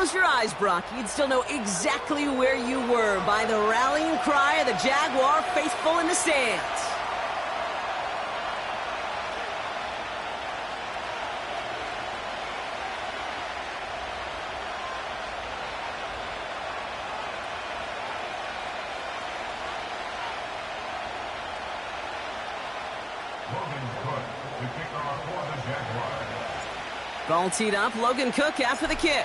close your eyes, Brock, you'd still know exactly where you were by the rallying cry of the Jaguar faithful in the stands. Ball teed up, Logan Cook after the kick.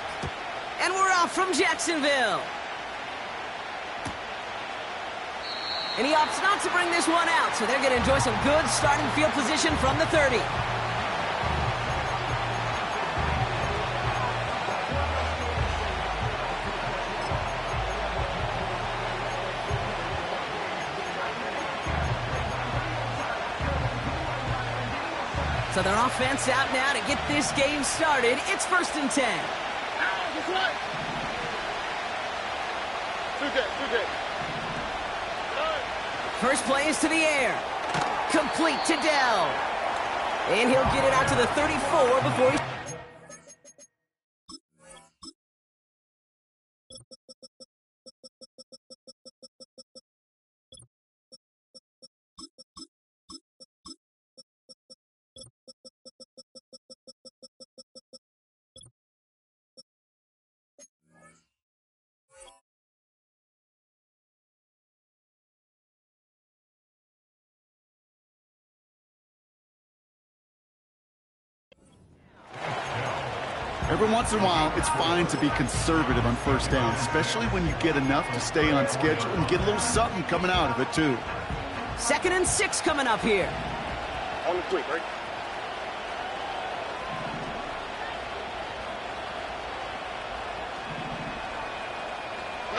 And we're off from Jacksonville. And he opts not to bring this one out, so they're going to enjoy some good starting field position from the 30. So their offense out now to get this game started. It's 1st and 10. First play is to the air. Complete to Dell. And he'll get it out to the 34 before he... Every once in a while, it's fine to be conservative on first down, especially when you get enough to stay on schedule and get a little something coming out of it, too. 2nd and 6 coming up here. On the quick, right?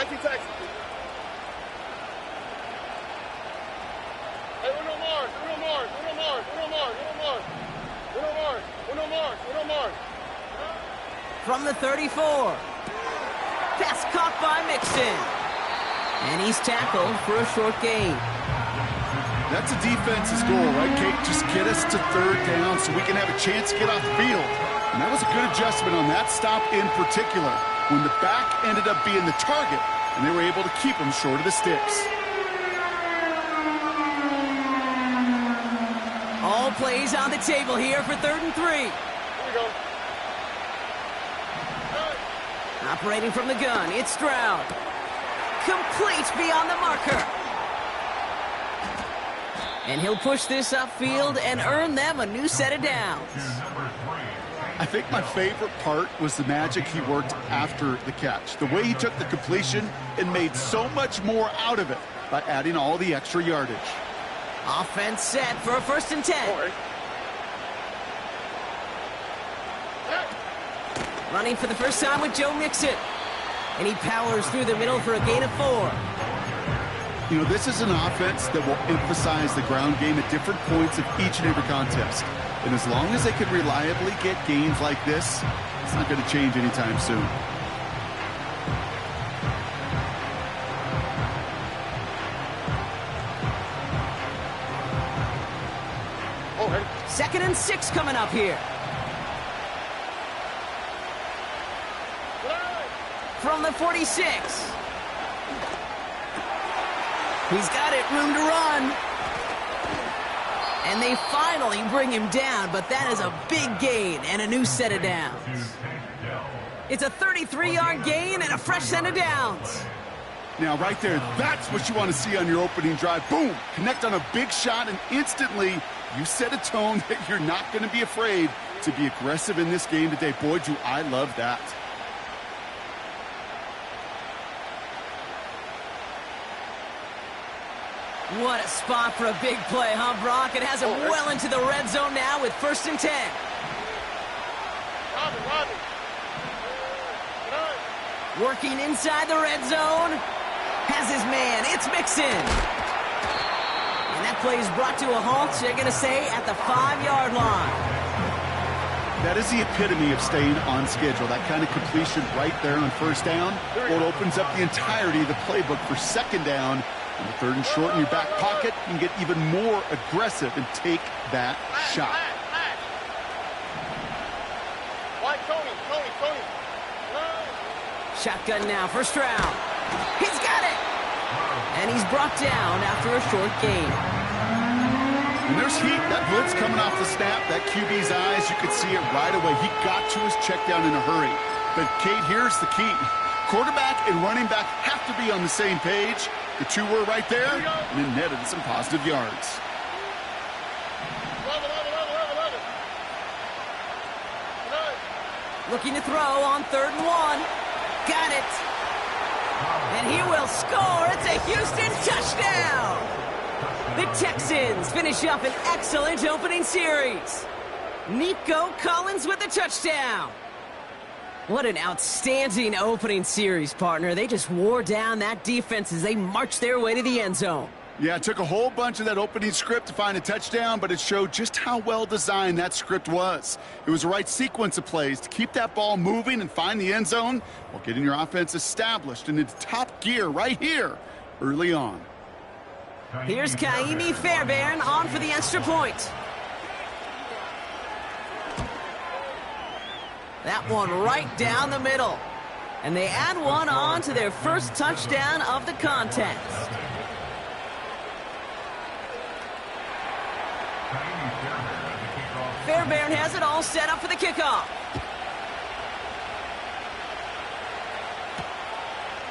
Texans. Hey, Uno Mars. From the 34. Pass caught by Mixon. And he's tackled for a short gain. That's a defense's goal, right, Kate? Just get us to 3rd down so we can have a chance to get off the field. And that was a good adjustment on that stop in particular, when the back ended up being the target, and they were able to keep him short of the sticks. All plays on the table here for 3rd and 3. Here we go. Operating from the gun, it's Stroud. Complete beyond the marker. And he'll push this upfield and earn them a new set of downs. I think my favorite part was the magic he worked after the catch. The way he took the completion and made so much more out of it by adding all the extra yardage. Offense set for a 1st and 10. Running for the first time with Joe Mixon. And he powers through the middle for a gain of 4. You know, this is an offense that will emphasize the ground game at different points of each and every contest. And as long as they can reliably get gains like this, it's not going to change anytime soon. Okay. 2nd and 6 coming up here. From the 46. He's got it, room to run. And they finally bring him down, but that is a big gain and a new set of downs. It's a 33-yard gain and a fresh set of downs. Now, right there, that's what you want to see on your opening drive. Boom! Connect on a big shot, and instantly you set a tone that you're not going to be afraid to be aggressive in this game today. Boy, do I love that. What a spot for a big play, huh, Brock? It has him well into the red zone now with 1st and 10. Working inside the red zone. Has his man. It's Mixon. And that play is brought to a halt, they're going to say, at the 5-yard line. That is the epitome of staying on schedule. That kind of completion right there on 1st down. Well, it opens up the entirety of the playbook for 2nd down. On the 3rd and short in your back pocket, you can get even more aggressive and take that shot. Shotgun now, first round. He's got it! And he's brought down after a short gain. And there's heat. That blitz coming off the snap. That QB's eyes, you could see it right away. He got to his check down in a hurry. But, Kate, here's the key. Quarterback and running back have to be on the same page. The two were right there, and it netted some positive yards. Looking to throw on 3rd and 1. Got it. And he will score. It's a Houston touchdown. The Texans finish up an excellent opening series. Nico Collins with the touchdown. What an outstanding opening series, partner. They just wore down that defense as they marched their way to the end zone. Yeah, it took a whole bunch of that opening script to find a touchdown, but it showed just how well designed that script was. It was the right sequence of plays to keep that ball moving and find the end zone while getting your offense established and into top gear right here early on. Here's Kaimi Fairbairn on for the extra point. That one right down the middle. And they add one on to their first touchdown of the contest. Fairbairn has it all set up for the kickoff.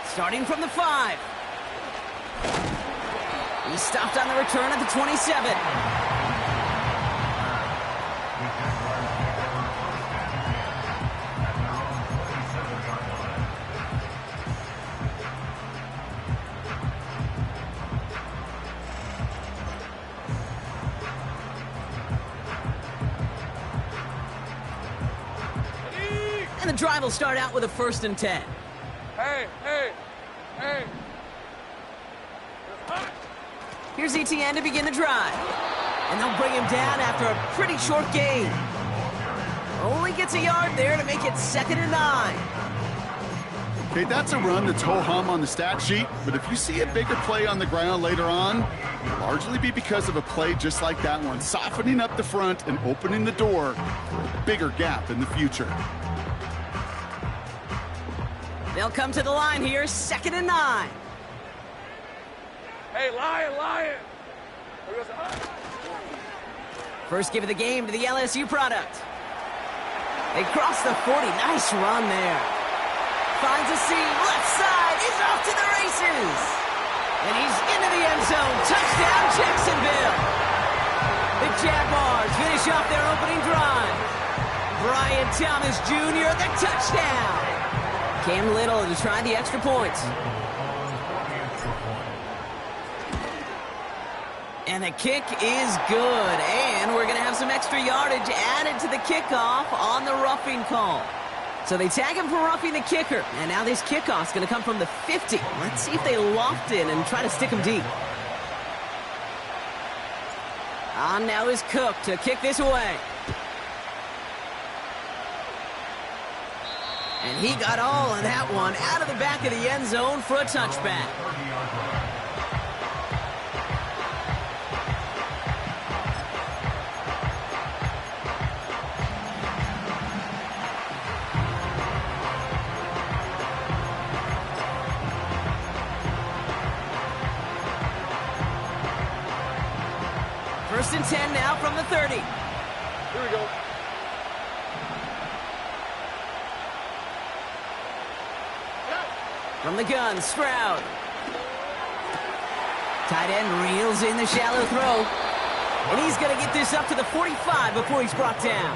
Starting from the 5. He stopped on the return at the 27. And the drive will start out with a 1st and 10. Hey. Here's ETN to begin the drive. And they'll bring him down after a pretty short gain. Only gets a yard there to make it 2nd and 9. Okay, that's a run that's ho-hum on the stat sheet, but if you see a bigger play on the ground later on, it'll largely be because of a play just like that one, softening up the front and opening the door for a bigger gap in the future. They'll come to the line here, 2nd and 9. Hey, Lion. First give of the game to the LSU product. They cross the 40. Nice run there. Finds a seam. Left side. He's off to the races. And he's into the end zone. Touchdown, Jacksonville. The Jaguars finish off their opening drive. Brian Thomas Jr., the touchdown. Cam Little to try the extra points. And the kick is good. And we're going to have some extra yardage added to the kickoff on the roughing call. So they tag him for roughing the kicker. And now this kickoff's going to come from the 50. Let's see if they loft in and try to stick him deep. On now is Cook to kick this away. And he got all of that one out of the back of the end zone for a touchback. First and 10 now from the 30. Here we go. From the gun, Stroud. Tight end reels in the shallow throw. And he's going to get this up to the 45 before he's brought down.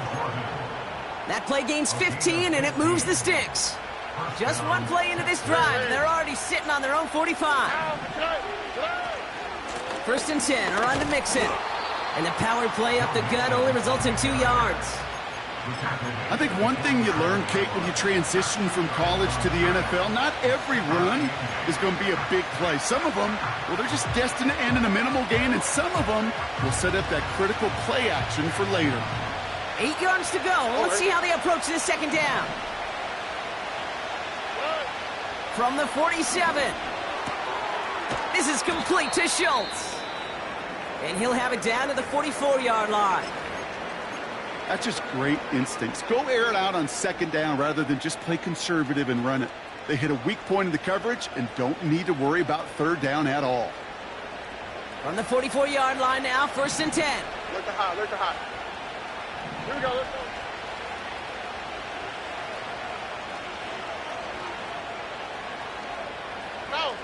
That play gains 15, and it moves the sticks. Just one play into this drive, and they're already sitting on their own 45. First and 10, a run to Mixon. And the power play up the gut only results in 2 yards. I think one thing you learn, Kate, when you transition from college to the NFL, not every run is going to be a big play. Some of them, well, they're just destined to end in a minimal gain, and some of them will set up that critical play action for later. 8 yards to go. Let's see how they approach this second down. From the 47. This is complete to Schultz. And he'll have it down to the 44-yard line. That's just great instincts. Go air it out on second down rather than just play conservative and run it. They hit a weak point in the coverage and don't need to worry about third down at all. From the 44-yard line now, 1st and 10. Look to high, look to high. Here we go, let's go. No.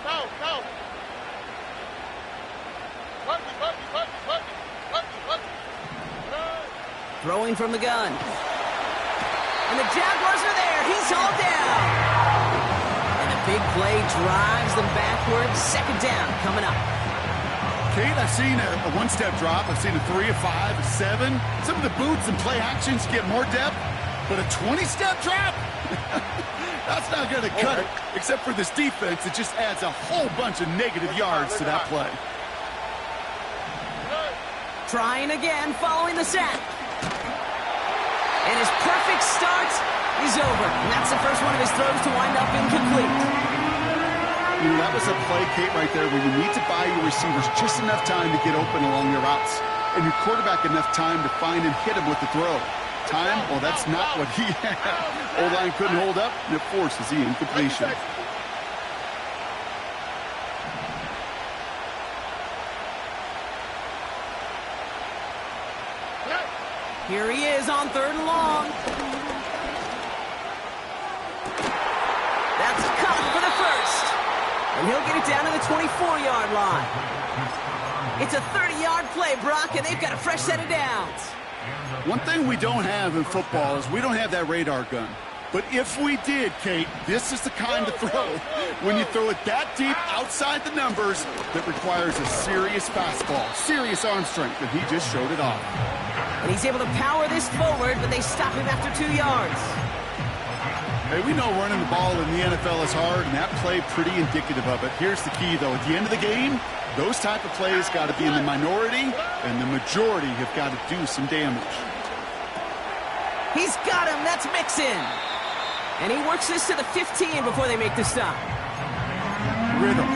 Throwing from the gun. And the Jaguars are there. He's hauled down. And a big play drives them backwards. 2nd down coming up. Kate, I've seen a one-step drop. I've seen a 3, a 5, a 7. Some of the boots and play actions get more depth, but a 20-step drop? That's not going to cut it. Except for this defense, it just adds a whole bunch of negative yards to that play. Trying again following the sack. And his perfect start is over. And that's the first one of his throws to wind up incomplete. That was a play, Kate, right there where you need to buy your receivers just enough time to get open along their routes. And your quarterback enough time to find and hit him with the throw. Time? Well, that's not what he had. O-line couldn't hold up, and it forces the incompletion. Here he is on 3rd and long. That's caught for the first. And he'll get it down to the 24-yard line. It's a 30-yard play, Brock, and they've got a fresh set of downs. One thing we don't have in football is we don't have that radar gun. But if we did, Kate, this is the kind of throw, when you throw it that deep outside the numbers, that requires a serious fastball, serious arm strength, and he just showed it off. And he's able to power this forward, but they stop him after 2 yards. Hey, we know running the ball in the NFL is hard, and that play pretty indicative of it. Here's the key, though. At the end of the game, those type of plays got to be in the minority, and the majority have got to do some damage. He's got him. That's Mixon. And he works this to the 15 before they make the stop. Rhythm.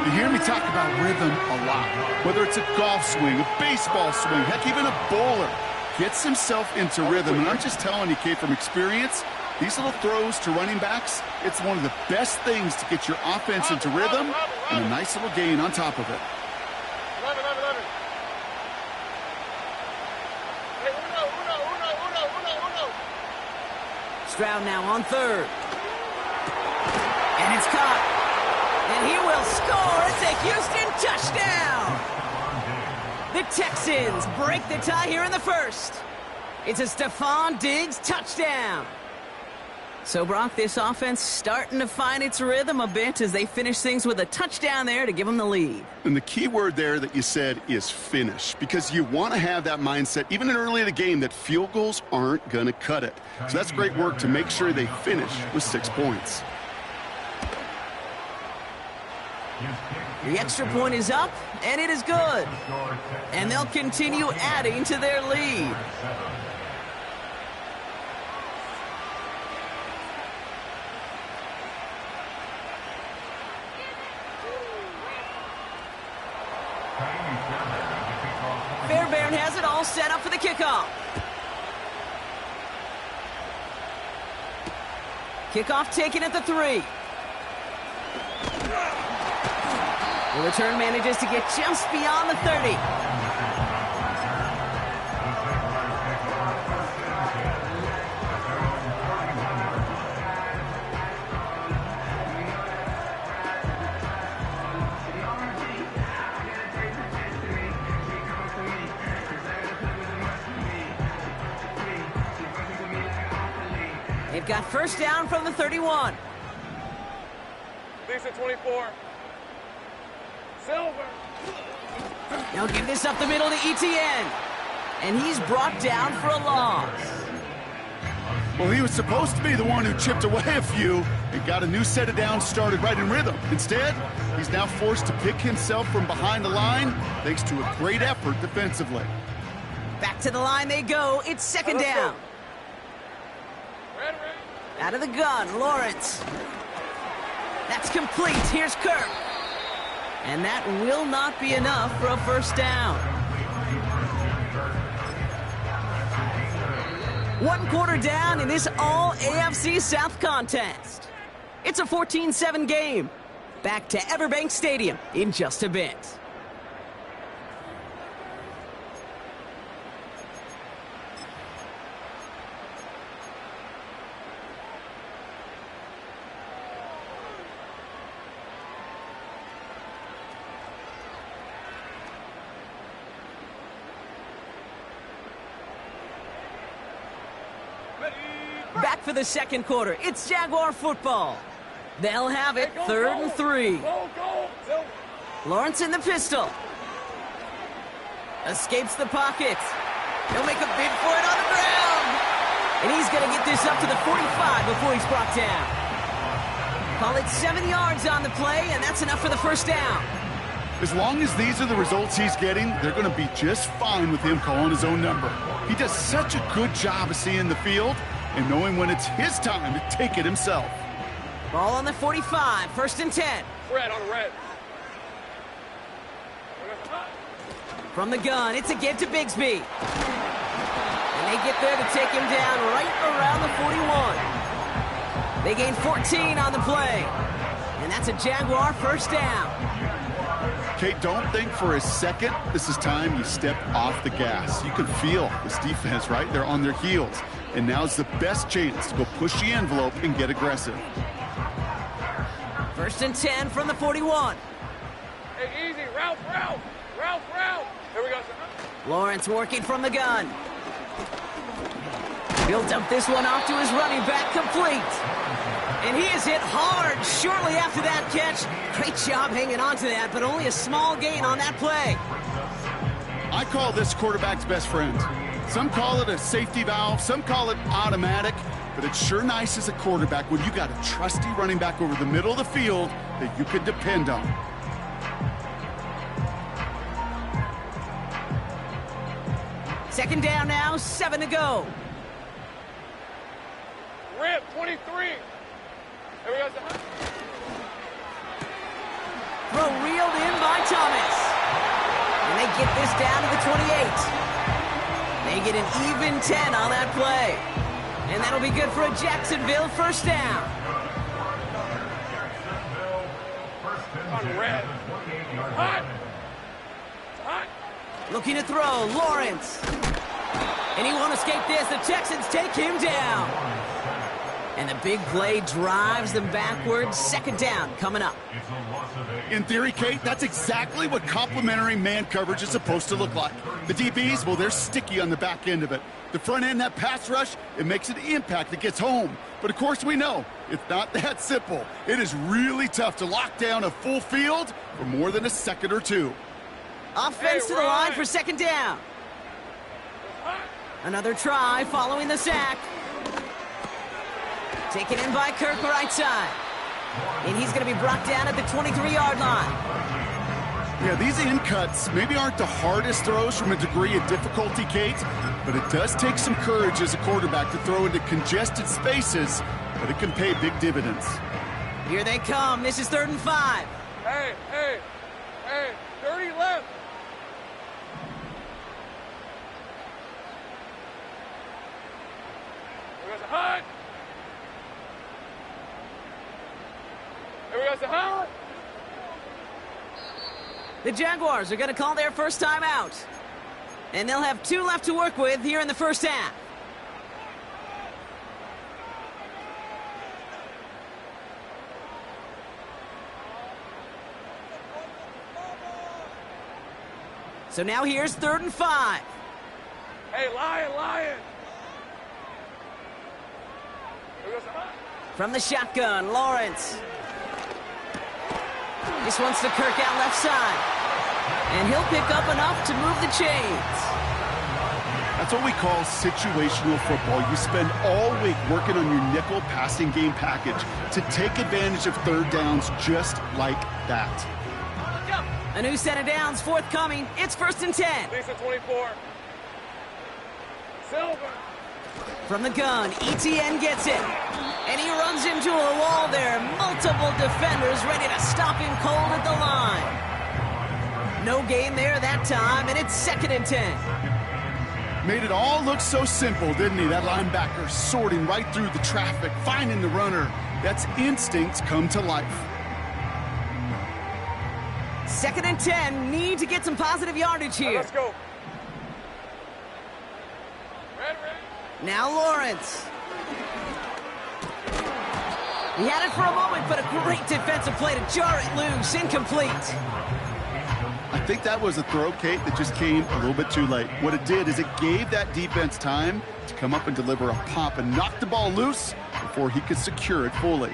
You hear me talk about rhythm a lot. Whether it's a golf swing, a baseball swing, heck, even a bowler gets himself into rhythm. And I'm just telling you, Kate, from experience, these little throws to running backs, it's one of the best things to get your offense into rhythm and a nice little gain on top of it. 11. Hey, uno. Stroud now on 3rd. And it's caught. And he will score. It's a Houston touchdown. The Texans break the tie here in the 1st. It's a Stephon Diggs touchdown. So, Brock, this offense starting to find its rhythm a bit as they finish things with a touchdown there to give them the lead. And the key word there that you said is finish, because you want to have that mindset, even early in the game, that field goals aren't going to cut it. So that's great work to make sure they finish with 6 points. The extra point is up, and it is good. And they'll continue adding to their lead. Fairbairn has it all set up for the kickoff. Kickoff taken at the 3. The return manages to get just beyond the 30. They've got first down from the 31. Lisa 24. Silver. They'll give this up the middle to Etienne. And he's brought down for a loss. Well, he was supposed to be the one who chipped away a few and got a new set of downs started right in rhythm. Instead, he's now forced to pick himself from behind the line thanks to a great effort defensively. Back to the line they go. It's second down. Ready. Out of the gun, Lawrence. That's complete. Here's Kirk. And that will not be enough for a first down. 1 quarter down in this all-AFC South contest. It's a 14-7 game. Back to Everbank Stadium in just a bit. Back for the second quarter. It's Jaguar football. They'll have it 3rd and 3. Lawrence in the pistol. Escapes the pocket. He'll make a bid for it on the ground. And he's going to get this up to the 45 before he's brought down. Call it 7 yards on the play, and that's enough for the first down. As long as these are the results he's getting, they're going to be just fine with him calling his own number. He does such a good job of seeing the field and knowing when it's his time to take it himself. Ball on the 45, 1st and 10. Red on the red. From the gun, it's a give to Bigsby. And they get there to take him down right around the 41. They gain 14 on the play. And that's a Jaguar first down. Kate, don't think for a second this is time you step off the gas. You can feel this defense, right? They're on their heels. And now's the best chance to go push the envelope and get aggressive. 1st and 10 from the 41. Hey, easy. Route. Here we go, sir. Lawrence working from the gun. He'll dump this one off to his running back, complete. And he is hit hard shortly after that catch. Great job hanging on to that, but only a small gain on that play. I call this quarterback's best friend. Some call it a safety valve, some call it automatic, but it's sure nice as a quarterback when you got a trusty running back over the middle of the field that you can depend on. Second down now, 7 to go. Rip, 23. Here we go, sir. Throw reeled in by Thomas. And they get this down to the 28. They get an even 10 on that play. And that'll be good for a Jacksonville first down. On red. Hot. Looking to throw, Lawrence. And he won't escape this. The Texans take him down. And the big play drives them backwards. Second down coming up. In theory, Kate, that's exactly what complementary man coverage is supposed to look like. The DBs, well, they're sticky on the back end of it. The front end, that pass rush, it makes an impact that gets home. But of course we know, it's not that simple. It is really tough to lock down a full field for more than a second or two. Offense to the line for second down. Another try following the sack. Taken in by Kirk right side. And he's going to be brought down at the 23-yard line. Yeah, these in cuts maybe aren't the hardest throws from a degree of difficulty, Kate, but it does take some courage as a quarterback to throw into congested spaces, but it can pay big dividends. Here they come. This is 3rd and 5. Hey, 30 left. Here goes the hunt. Here we go, the hunt. The Jaguars are going to call their first time out. And they'll have 2 left to work with here in the first half. So now here's 3rd and 5. Hey, Lion. Here goes the hunt. From the shotgun, Lawrence. This one's to Kirk out left side. And he'll pick up enough to move the chains. That's what we call situational football. You spend all week working on your nickel passing game package to take advantage of third downs just like that. A new set of downs forthcoming. It's 1st and 10. Lisa 24. Silver. From the gun, ETN gets it. And he runs into a wall there. Multiple defenders ready to stop him cold at the line. No gain there that time, and it's 2nd and 10. Made it all look so simple, didn't he? That linebacker sorting right through the traffic, finding the runner, That's instincts come to life. 2nd and 10, need to get some positive yardage here. Let's go. Red. Now Lawrence. He had it for a moment, but a great defensive play to jar it loose. Incomplete. I think that was a throw, Kate, that just came a little bit too late. What it did is it gave that defense time to come up and deliver a pop and knock the ball loose before he could secure it fully.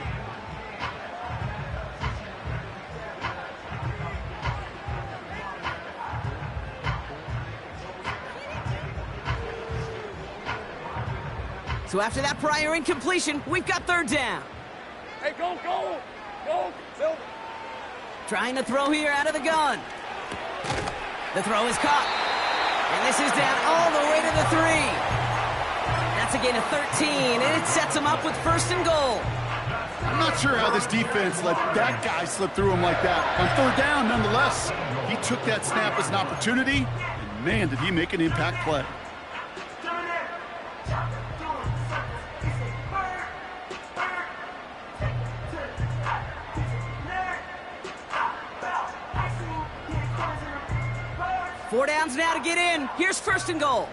So after that prior incompletion, we've got 3rd down. Hey, go, Silver. Trying to throw here out of the gun. The throw is caught. And this is down all the way to the 3. That's a gain of 13, and it sets him up with 1st and goal. I'm not sure how this defense let that guy slip through him like that. On 3rd down, nonetheless, he took that snap as an opportunity, and man, did he make an impact play. Four downs now to get in. Here's 1st and goal.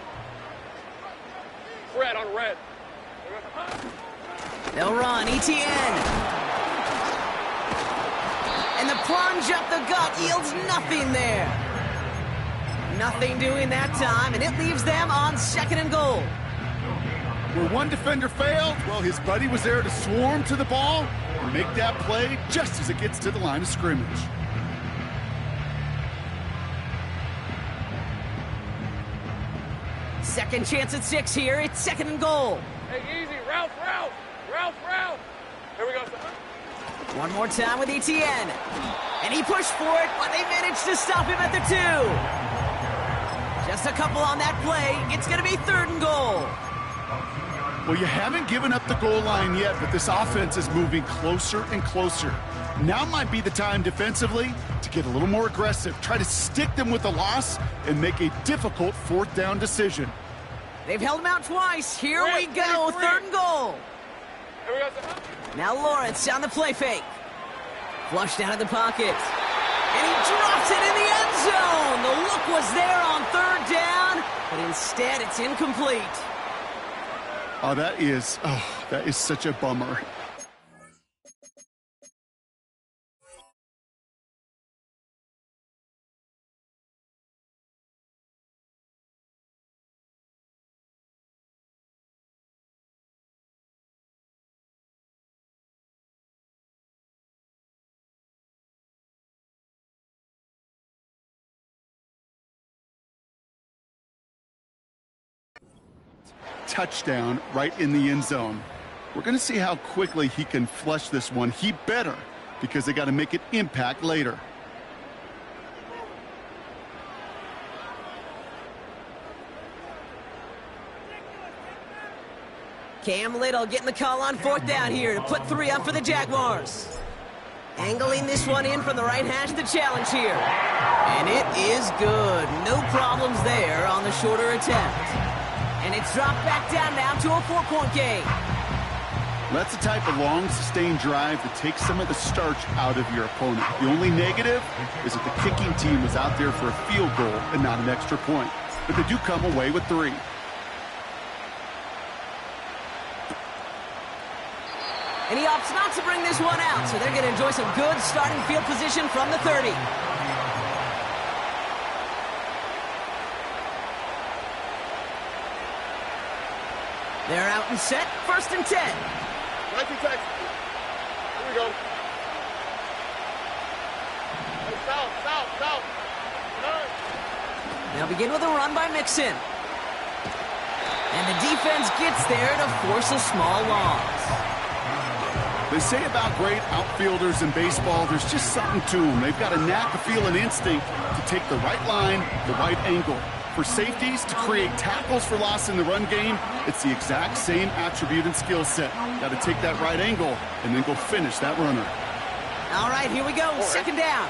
Red on red. They'll run. ETN. And the plunge up the gut yields nothing there. Nothing doing that time, and it leaves them on 2nd and goal. Where one defender failed, well, his buddy was there to swarm to the ball and make that play just as it gets to the line of scrimmage. Second chance at 6 here. It's 2nd and goal. Hey, easy. Route. Here we go, son. One more time with ETN. And he pushed for it, but they managed to stop him at the 2. Just a couple on that play. It's going to be 3rd and goal. Well, you haven't given up the goal line yet, but this offense is moving closer and closer. Now might be the time defensively to get a little more aggressive, try to stick them with the loss, and make a difficult 4th down decision. They've held him out twice. Here we go, 3rd and goal. Here we go, son. Now Lawrence on the play fake. Flushed out of the pocket. And he drops it in the end zone. The look was there on 3rd down, but instead it's incomplete. Oh, that is such a bummer. Touchdown right in the end zone. We're going to see how quickly he can flush this one. He better, because they got to make an impact later. Cam Little getting the call on 4th down here to put 3 up for the Jaguars. Angling this one in from the right hash, the challenge here. And it is good. No problems there on the shorter attempt. And it's dropped back down now to a 4-point game. That's the type of long, sustained drive that takes some of the starch out of your opponent. The only negative is that the kicking team was out there for a field goal and not an extra point. But they do come away with 3. And he opts not to bring this one out, so they're going to enjoy some good starting field position from the 30. They're out and set, 1st and 10. 19 Texans. Here we go. Hey, south. They'll begin with a run by Mixon. And the defense gets there to force a small loss. They say about great outfielders in baseball, there's just something to them. They've got a knack, a feel, and instinct to take the right line, the right angle. For safeties to create tackles for loss in the run game, it's the exact same attribute and skill set. Got to take that right angle and then go finish that runner. All right, here we go. 2nd down.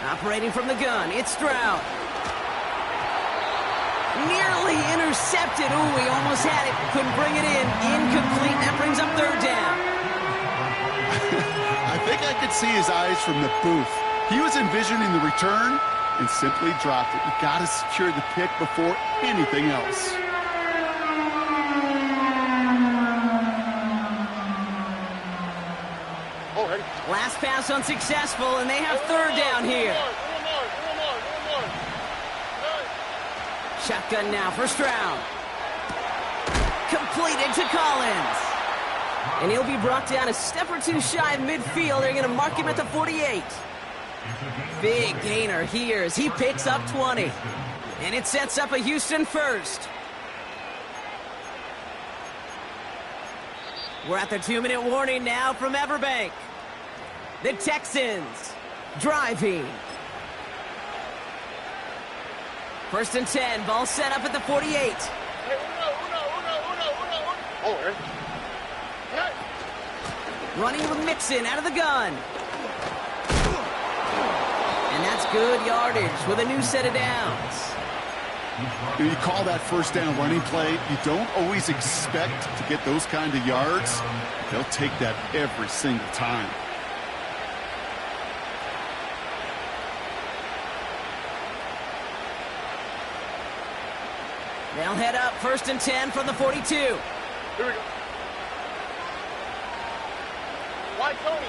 Operating from the gun, it's Stroud. Nearly intercepted. Ooh, he almost had it. Couldn't bring it in. Incomplete. That brings up third down. I think I could see his eyes from the booth. He was envisioning the return and simply dropped it. You got to secure the pick before anything else. Last pass unsuccessful, and they have third down here. Shotgun now, first round. Completed to Collins. And he'll be brought down a step or two shy of midfield. They're going to mark him at the 48. Big gainer here as he picks up 20. And it sets up a Houston first. We're at the 2-minute warning now from Everbank. The Texans driving. First and 10, ball set up at the 48. Running with Mixon out of the gun. And that's good yardage with a new set of downs. You call that first down running play. You don't always expect to get those kind of yards. They'll take that every single time. They'll head up first and 10 from the 42. Here we go. Why Tony?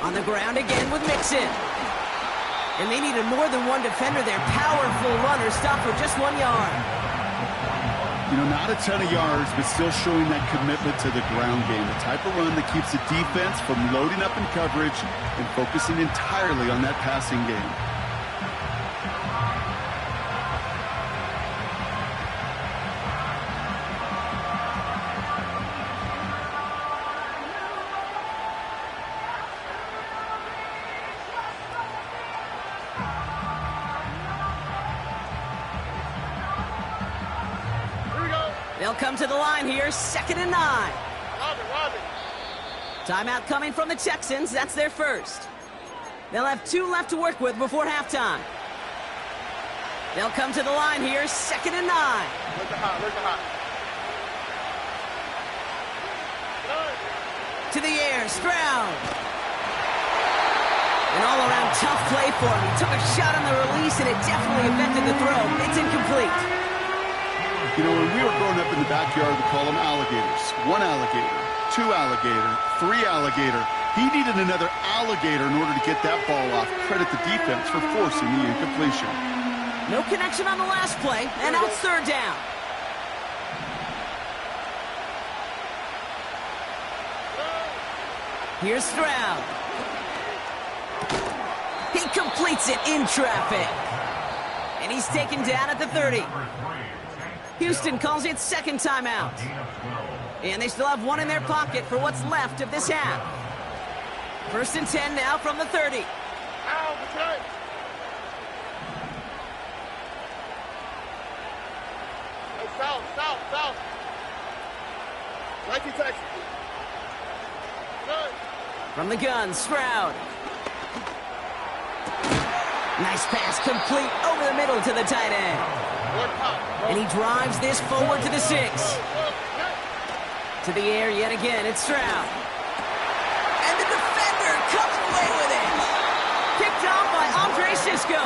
On the ground again with Mixon. And they needed more than one defender there. Powerful runner, stopped for just 1 yard. You know, not a ton of yards, but still showing that commitment to the ground game. The type of run that keeps the defense from loading up in coverage and focusing entirely on that passing game. They'll come to the line here, 2nd and 9. Robin. Timeout coming from the Texans. That's their first. They'll have 2 left to work with before halftime. They'll come to the line here, 2nd and 9. Where's the hot? To the air, Stroud. An all-around tough play for him. He took a shot on the release, and it definitely affected the throw. It's incomplete. You know, when we were growing up in the backyard, we call them alligators. 1 alligator, 2 alligator, 3 alligator. He needed another alligator in order to get that ball off. Credit the defense for forcing the incompletion. No connection on the last play, and now it's third down. Here's Stroud. He completes it in traffic. And he's taken down at the 30. Houston calls it second timeout. And they still have 1 in their pocket for what's left of this half. First and 10 now from the 30. South. Nike Texas. From the gun, Stroud. Nice pass complete over the middle to the tight end. And he drives this forward to the 6. To the air yet again, it's Stroud. And the defender comes away with it. Picked off by Andre Sisco.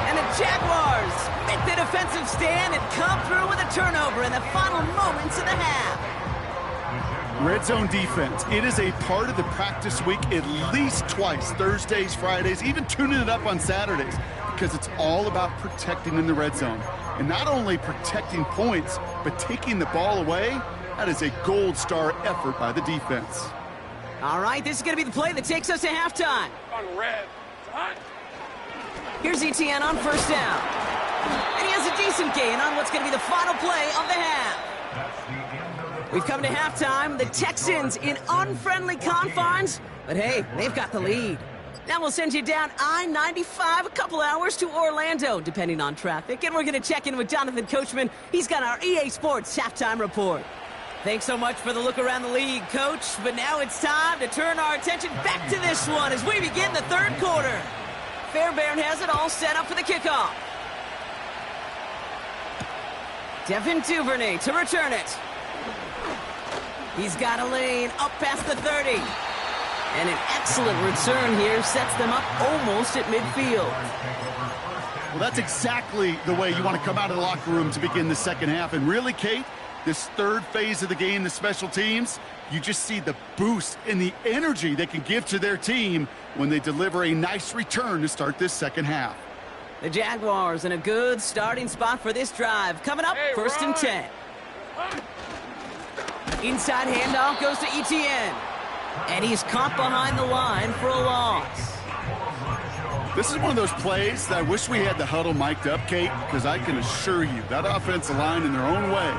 And the Jaguars make the defensive stand and come through with a turnover in the final moments of the half. Red zone defense. It is a part of the practice week at least twice, Thursdays, Fridays, even tuning it up on Saturdays, because it's all about protecting in the red zone. And not only protecting points, but taking the ball away. That is a gold star effort by the defense. All right, this is going to be the play that takes us to halftime. On red. Here's Etienne on first down. And he has a decent gain on what's going to be the final play of the half. We've come to halftime. The Texans in unfriendly confines. But hey, they've got the lead. Now we'll send you down I-95 a couple hours to Orlando, depending on traffic. And we're going to check in with Jonathan Coachman. He's got our EA Sports halftime report. Thanks so much for the look around the league, Coach. But now it's time to turn our attention back to this one as we begin the third quarter. Fairbairn has it all set up for the kickoff. Devin Duvernay to return it. He's got a lane up past the 30. And an excellent return here sets them up almost at midfield. Well, that's exactly the way you want to come out of the locker room to begin the second half. And really, Kate, this third phase of the game, the special teams, you just see the boost and the energy they can give to their team when they deliver a nice return to start this second half. The Jaguars in a good starting spot for this drive. Coming up, first and 10. Inside handoff goes to Etienne. And he's caught behind the line for a loss. This is one of those plays that I wish we had the huddle mic'd up, Kate, because I can assure you that offensive line in their own way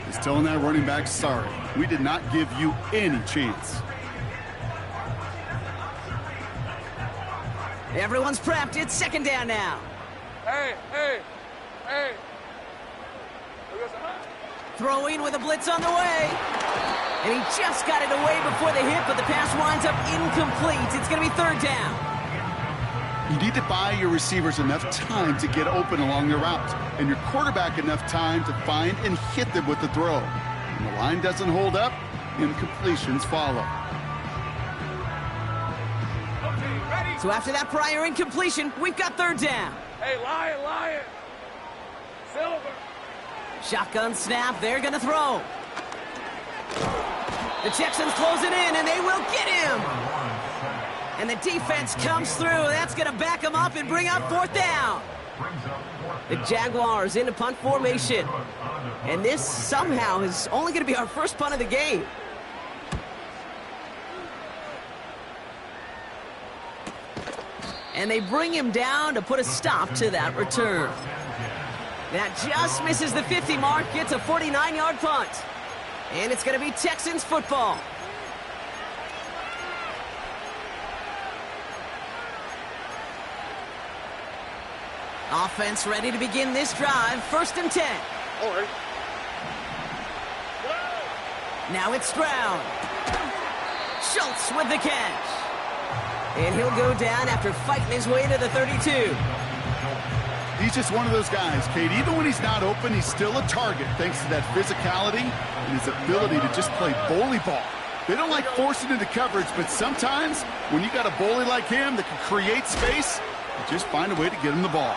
is telling that running back, sorry, we did not give you any chance. Everyone's prepped. It's second down now. Hey. Throwing with a blitz on the way. And he just got it away before the hit, but the pass winds up incomplete. It's going to be third down. You need to buy your receivers enough time to get open along their routes, and your quarterback enough time to find and hit them with the throw. When the line doesn't hold up, incompletions follow. So after that prior incompletion, we've got third down. Hey, Lion. Silver. Shotgun snap, they're going to throw. The Texans closing in, and they will get him. And the defense comes through. That's going to back them up and bring up fourth down. The Jaguars into punt formation. And this somehow is only going to be our first punt of the game. And they bring him down to put a stop to that return. That just misses the 50 mark, gets a 49-yard punt. And it's going to be Texans football. Offense ready to begin this drive. First and 10. All right. Now it's Stroud. Schultz with the catch. And he'll go down after fighting his way to the 32. He's just one of those guys, Kate. Even when he's not open, he's still a target thanks to that physicality and his ability to just play bully ball. They don't like forcing into coverage, but sometimes when you got a bully like him that can create space, you just find a way to get him the ball.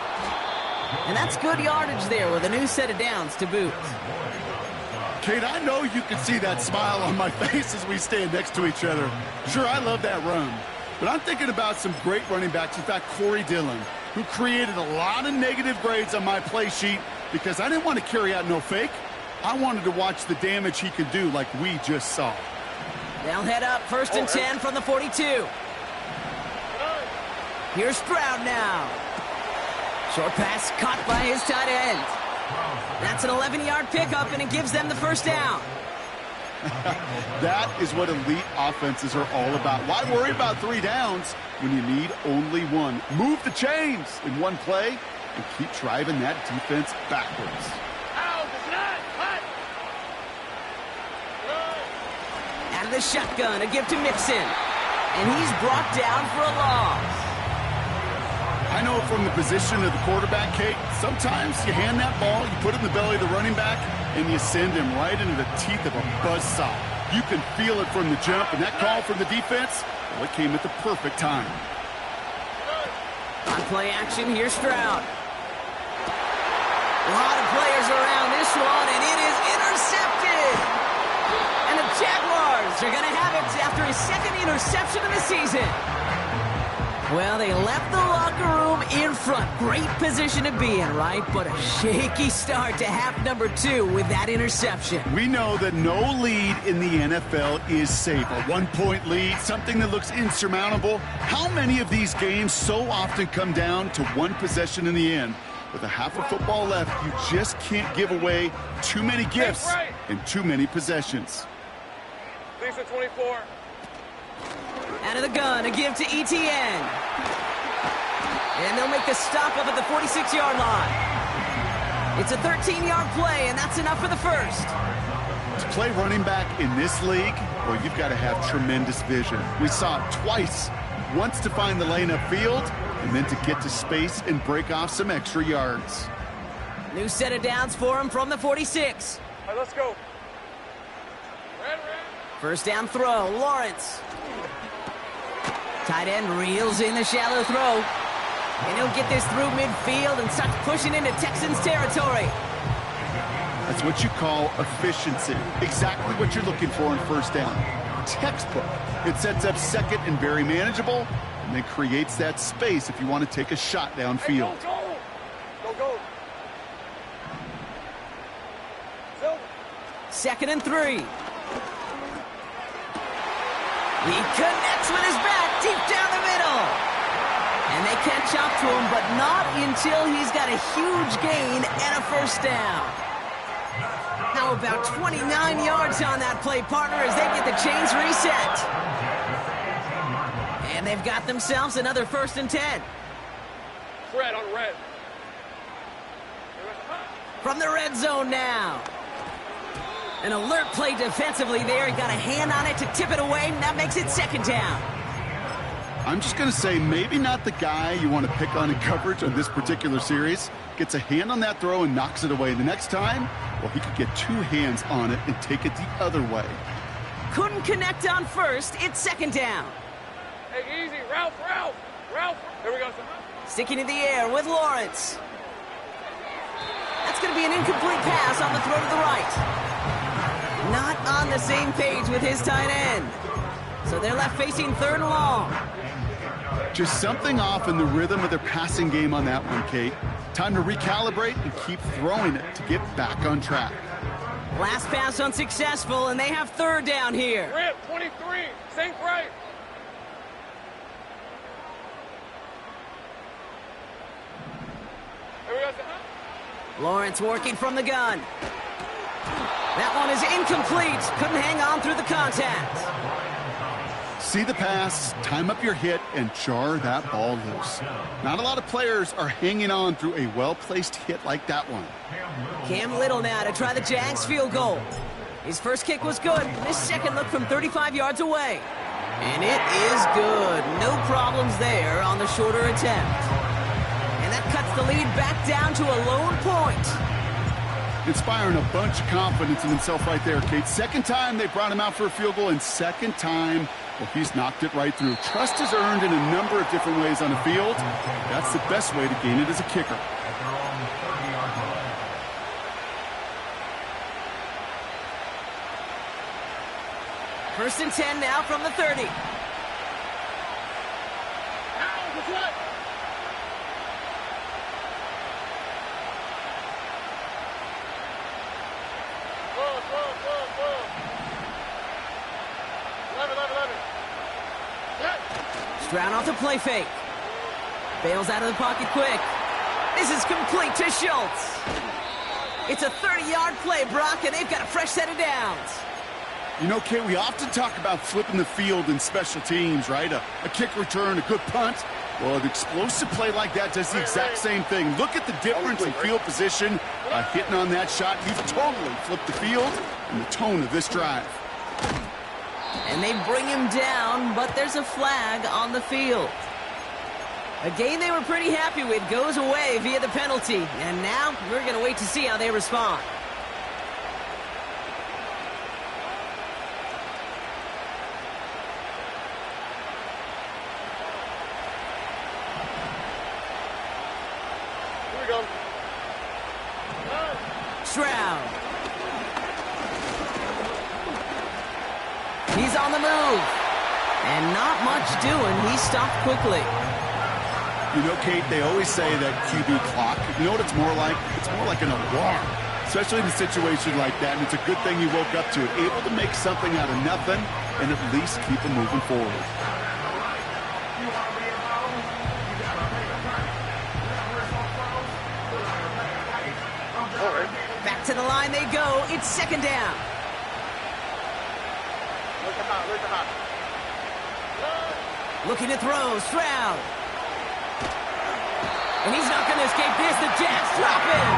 And that's good yardage there with a new set of downs to boot. Kate, I know you can see that smile on my face as we stand next to each other. Sure, I love that run. But I'm thinking about some great running backs. In fact, Corey Dillon, who created a lot of negative grades on my play sheet because I didn't want to carry out no fake. I wanted to watch the damage he could do like we just saw. They'll head up first and 10 from the 42. Here's Stroud now. Short pass caught by his tight end. That's an 11-yard pickup, and it gives them the first down. That is what elite offenses are all about. Why worry about 3 downs when you need only one? Move the chains in one play and keep driving that defense backwards. Out of the shotgun, a give to Mixon. And he's brought down for a loss. I know from the position of the quarterback, Kate, sometimes you hand that ball, you put it in the belly of the running back, and you send him right into the teeth of a buzzsaw. You can feel it from the jump, and that call from the defense, well, it came at the perfect time. On play action, here's Stroud. A lot of players around this one, and it is intercepted. And the Jaguars are going to have it after his second interception of the season. Well, they left the locker room in front. Great position to be in, right? But a shaky start to half number 2 with that interception. We know that no lead in the NFL is safe. A 1-point lead, something that looks insurmountable. How many of these games so often come down to one possession in the end? With a half of football left, you just can't give away too many gifts and too many possessions. Lisa 24. Out of the gun, a give to Etienne. And they'll make the stop up at the 46-yard line. It's a 13-yard play, and that's enough for the first. To play running back in this league, well, you've got to have tremendous vision. We saw it twice. Once to find the lane upfield, and then to get to space and break off some extra yards. New set of downs for him from the 46. All right, let's go. Red. First down throw, Lawrence. Tight end reels in the shallow throw. And he'll get this through midfield and starts pushing into Texans territory. That's what you call efficiency. Exactly what you're looking for in first down. Textbook. It sets up second and very manageable, and then creates that space if you want to take a shot downfield. Hey, go. Second and 3. He connects with his back deep down the middle. And they catch up to him, but not until he's got a huge gain and a first down. How about 29 yards on that play, partner, as they get the chains reset. And they've got themselves another 1st and 10. Red on red. From the red zone now. An alert play defensively there. He got a hand on it to tip it away, and that makes it 2nd down. I'm just going to say maybe not the guy you want to pick on in coverage on this particular series. Gets a hand on that throw and knocks it away. The next time, well, he could get 2 hands on it and take it the other way. Couldn't connect on first. It's 2nd down. Hey, easy. Ralph. Here we go, son. Sticking in the air with Lawrence. That's going to be an incomplete pass on the throw to the right. Not on the same page with his tight end. So they're left facing 3rd and long. Just something off in the rhythm of their passing game on that one, Kate. Time to recalibrate and keep throwing it to get back on track. Last pass unsuccessful, and they have 3rd down here. Rip, 23. Sink right. Here we go, son. Lawrence working from the gun. That one is incomplete. Couldn't hang on through the contact. See the pass, time up your hit, and jar that ball loose. Not a lot of players are hanging on through a well-placed hit like that one. Cam Little now to try the Jags field goal. His first kick was good. His second look from 35 yards away. And it is good. No problems there on the shorter attempt. And that cuts the lead back down to a lone point. Inspiring a bunch of confidence in himself right there, Kate. 2nd time they brought him out for a field goal, and 2nd time, well, he's knocked it right through. Trust is earned in a number of different ways on the field. That's the best way to gain it as a kicker. First and 10 now from the 30. Stroud off the play fake. Bails out of the pocket quick. This is complete to Schultz. It's a 30-yard play, Brock, and they've got a fresh set of downs. You know, Kate, we often talk about flipping the field in special teams, right? A kick return, a good punt. Well, an explosive play like that does the exact same thing. Look at the difference in field position by hitting on that shot. You've totally flipped the field and the tone of this drive. And they bring him down, but there's a flag on the field. A game they were pretty happy with goes away via the penalty. And now we're going to wait to see how they respond. Here we go. Stroud. He's on the move. And not much doing. He stopped quickly. You know, Kate, they always say that QB clock, you know what it's more like? It's more like an alarm, especially in a situation like that. And it's a good thing you woke up to it, able to make something out of nothing and at least keep them moving forward. Back to the line they go. It's 2nd down. Looking to throw, Stroud. And he's not going to escape this. The Jags drop him.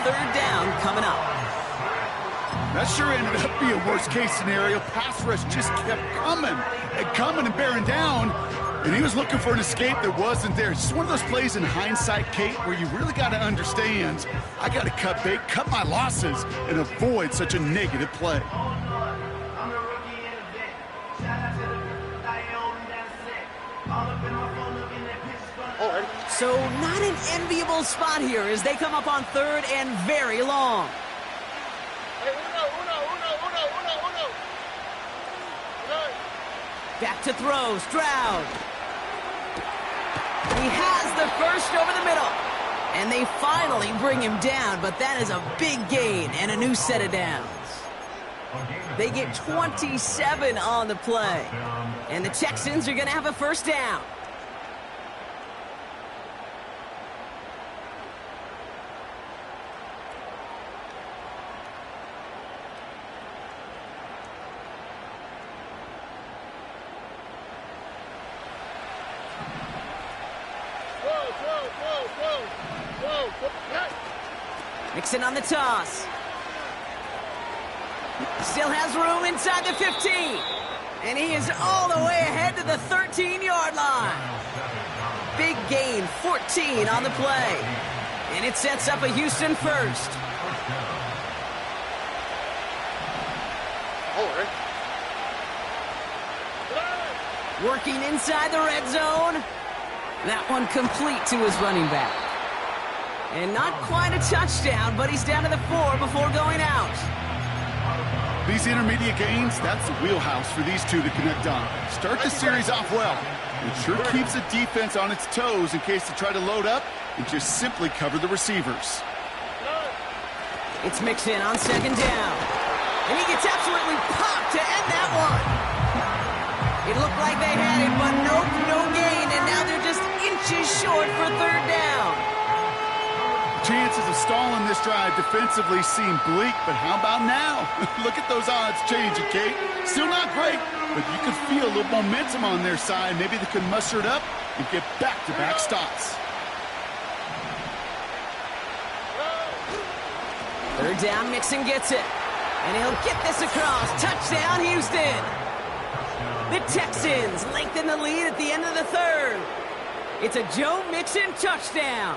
third down coming up. That sure ended up being a worst-case scenario. Pass rush just kept coming and bearing down, and he was looking for an escape that wasn't there. It's just one of those plays in hindsight, Kate, where you really got to understand, I got to cut bait, cut my losses, and avoid such a negative play. So not an enviable spot here as they come up on third and very long. Back to throw, Stroud. He has the first over the middle. And they finally bring him down, but that is a big gain and a new set of downs. They get 27 on the play. And the Texans are going to have a first down. Mixon on the toss. Still has room inside the 15. And he is all the way ahead to the 13-yard line. Big gain, 14 on the play. And it sets up a Houston first. Working inside the red zone. That one complete to his running back. And not quite a touchdown, but he's down to the 4 before going out. These intermediate gains, that's the wheelhouse for these two to connect on. Start the series off well. It sure keeps the defense on its toes in case they try to load up and just simply cover the receivers. It's Mixon on second down. And he gets absolutely popped to end that one. It looked like they had it, but nope, no gain. And now they're just inches short for third down. Chances of stalling this drive defensively seem bleak, but how about now? Look at those odds changing, Kate. Still not great, but you can feel a little momentum on their side. Maybe they can muster it up and get back-to-back stops. Third down, Mixon gets it. And he'll get this across. Touchdown, Houston. The Texans lengthen the lead at the end of the third. It's a Joe Mixon touchdown.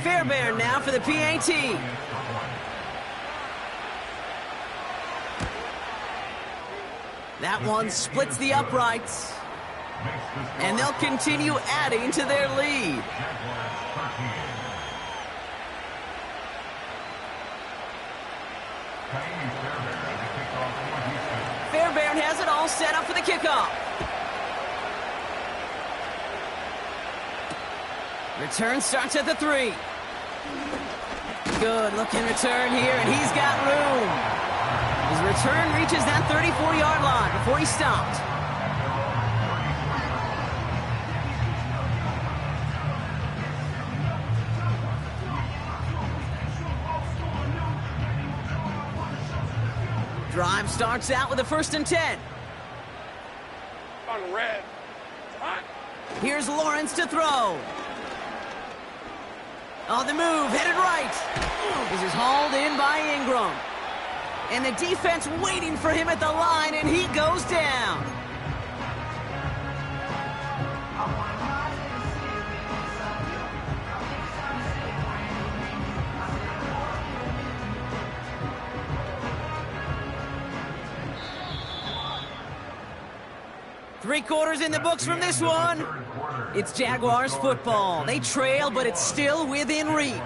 Fairbairn now for the PAT. That one splits the uprights. And they'll continue adding to their lead. Fairbairn has it all set up for the kickoff. Return starts at the 3. Good looking return here, and he's got room. His return reaches that 34-yard line before he stopped. Drive starts out with a 1st and 10. On red. Here's Lawrence to throw. On the move, headed right. This is hauled in by Ingram. And the defense waiting for him at the line, and he goes down. Three quarters in the books from this one. It's Jaguars football. They trail, but it's still within reach.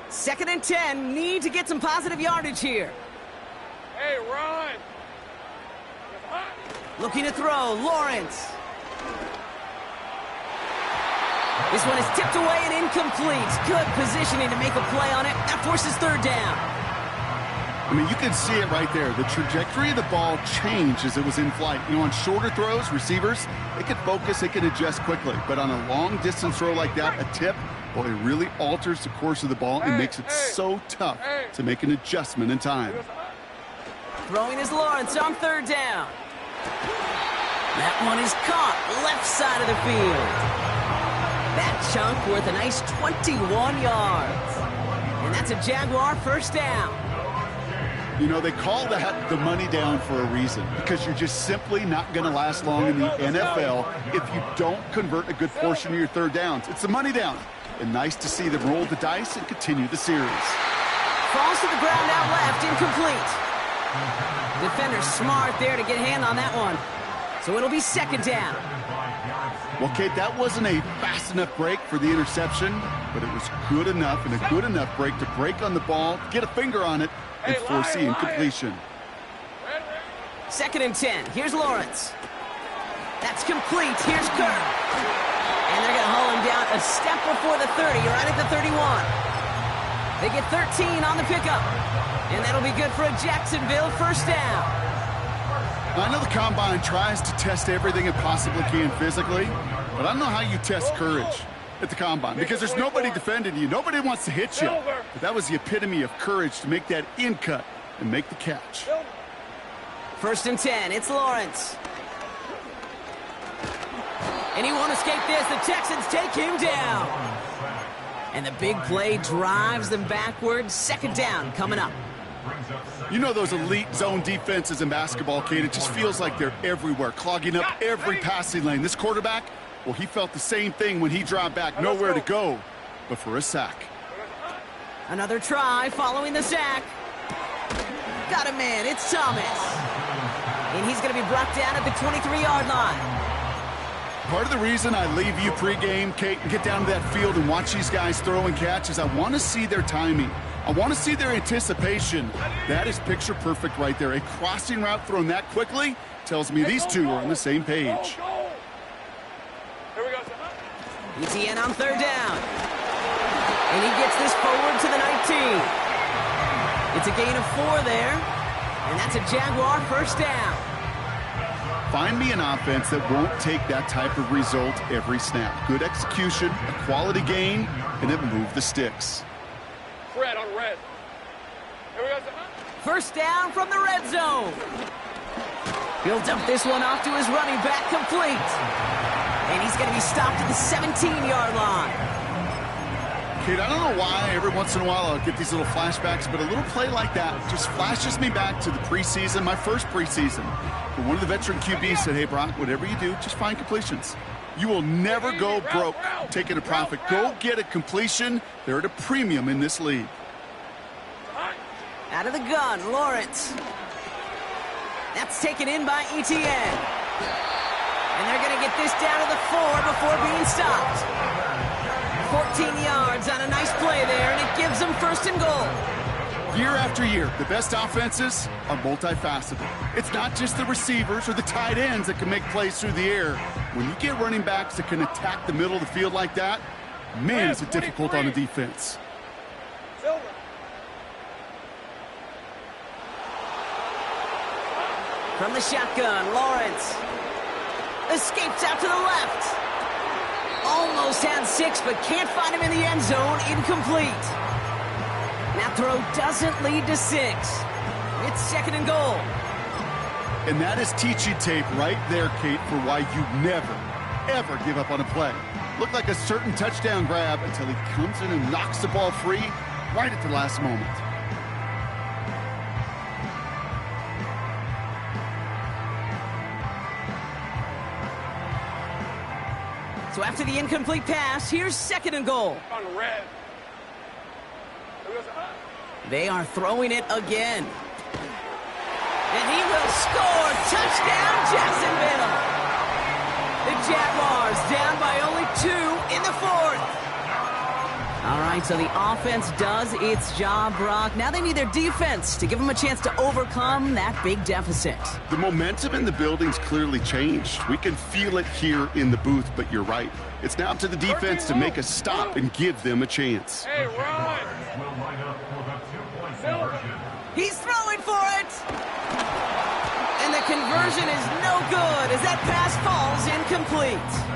Second and 10, need to get some positive yardage here. Hey, run! Looking to throw, Lawrence. This one is tipped away and incomplete. Good positioning to make a play on it. That forces third down. I mean, you can see it right there. The trajectory of the ball changed as it was in flight. You know, on shorter throws, receivers, they can focus, they can adjust quickly. But on a long-distance throw like that, a tip, well, it really alters the course of the ball and makes it so tough to make an adjustment in time. Throwing is Lawrence on third down. That one is caught left side of the field. That chunk worth a nice 21 yards. And that's a Jaguar first down. You know, they call that the money down for a reason, because you're just simply not going to last long in the NFL if you don't convert a good portion of your third downs. It's the money down. And nice to see them roll the dice and continue the series. Falls to the ground out left, incomplete. Defender smart there to get a hand on that one. So it'll be second down. Well, Kate, that wasn't a fast enough break for the interception, but it was good enough and a good enough break to break on the ball, get a finger on it, and force the incompletion. Second and 10. Here's Lawrence. That's complete. Here's Kirk. And they're going to haul him down a step before the 30, right at the 31. They get 13 on the pickup. And that'll be good for a Jacksonville first down. I know the Combine tries to test everything it possibly can physically, but I don't know how you test courage at the Combine, because there's nobody defending you. Nobody wants to hit you. But that was the epitome of courage to make that in cut and make the catch. First and 10. It's Lawrence. And he won't escape this. The Texans take him down. And the big play drives them backwards. Second down coming up. You know those elite zone defenses in basketball, Kate, it just feels like they're everywhere, clogging up every passing lane. This quarterback, well, he felt the same thing when he dropped back. Nowhere to go but for a sack. Another try following the sack. Got a man. It's Thomas. And he's going to be brought down at the 23-yard line. Part of the reason I leave you pregame, Kate, and get down to that field and watch these guys throw and catch is I want to see their timing. I want to see their anticipation. That is picture perfect right there. A crossing route thrown that quickly tells me these two are on the same page. ETN on third down. And he gets this forward to the 19. It's a gain of 4 there. And that's a Jaguar first down. Find me an offense that won't take that type of result every snap. Good execution, a quality gain, and then move the sticks. Red on red. Here we go. First down from the red zone. He'll dump this one off to his running back, complete. And he's going to be stopped at the 17-yard line. Kate, I don't know why every once in a while I'll get these little flashbacks, but a little play like that just flashes me back to the preseason, my first preseason. But one of the veteran QBs said, hey, Brock, whatever you do, just find completions. You will never go broke taking a profit. Go get a completion. They're at a premium in this league. Out of the gun, Lawrence. That's taken in by ETN. And they're going to get this down to the 4 before being stopped. 14 yards on a nice play there, and it gives them first and goal. Year after year, the best offenses are multifaceted. It's not just the receivers or the tight ends that can make plays through the air. When you get running backs that can attack the middle of the field like that, man, is it difficult on the defense. From the shotgun, Lawrence escapes out to the left. Almost had 6, but can't find him in the end zone. Incomplete. That throw doesn't lead to 6. It's second and goal. And that is teaching tape right there, Kate, for why you never, ever give up on a play. Looked like a certain touchdown grab until he comes in and knocks the ball free right at the last moment. So after the incomplete pass, here's second and goal. On red. They are throwing it again. And he will score. Touchdown, Jacksonville. The Jaguars down by only 2 in the 4th. All right, so the offense does its job, Brock. Now they need their defense to give them a chance to overcome that big deficit. The momentum in the building's clearly changed. We can feel it here in the booth, but you're right. It's now up to the defense to make a stop and give them a chance. Hey, run! He's throwing for it! And the conversion is no good as that pass falls incomplete.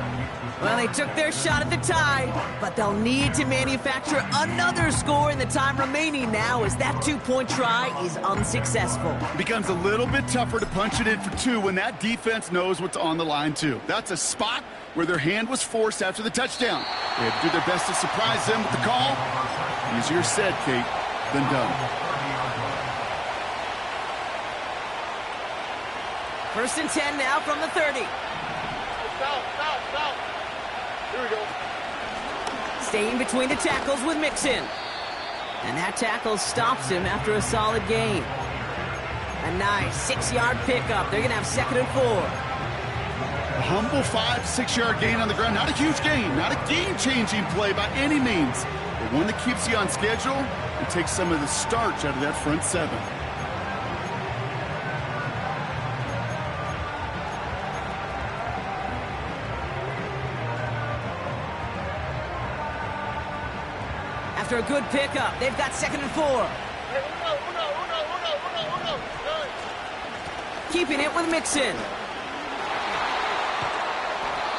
Well, they took their shot at the tie, but they'll need to manufacture another score in the time remaining now as that two-point try is unsuccessful. It becomes a little bit tougher to punch it in for two when that defense knows what's on the line, too. That's a spot where their hand was forced after the touchdown. They had to do their best to surprise them with the call. Easier said, Kate, than done. First and 10 now from the 30. Stop. Here we go. Staying between the tackles with Mixon. And that tackle stops him after a solid gain. A nice 6-yard pickup. They're going to have 2nd and 4. A humble 5-6-yard gain on the ground. Not a huge gain. Not a game-changing play by any means. But one that keeps you on schedule and takes some of the starch out of that front seven. After a good pickup, they've got 2nd and 4. Hey, uno. Keeping it with Mixon.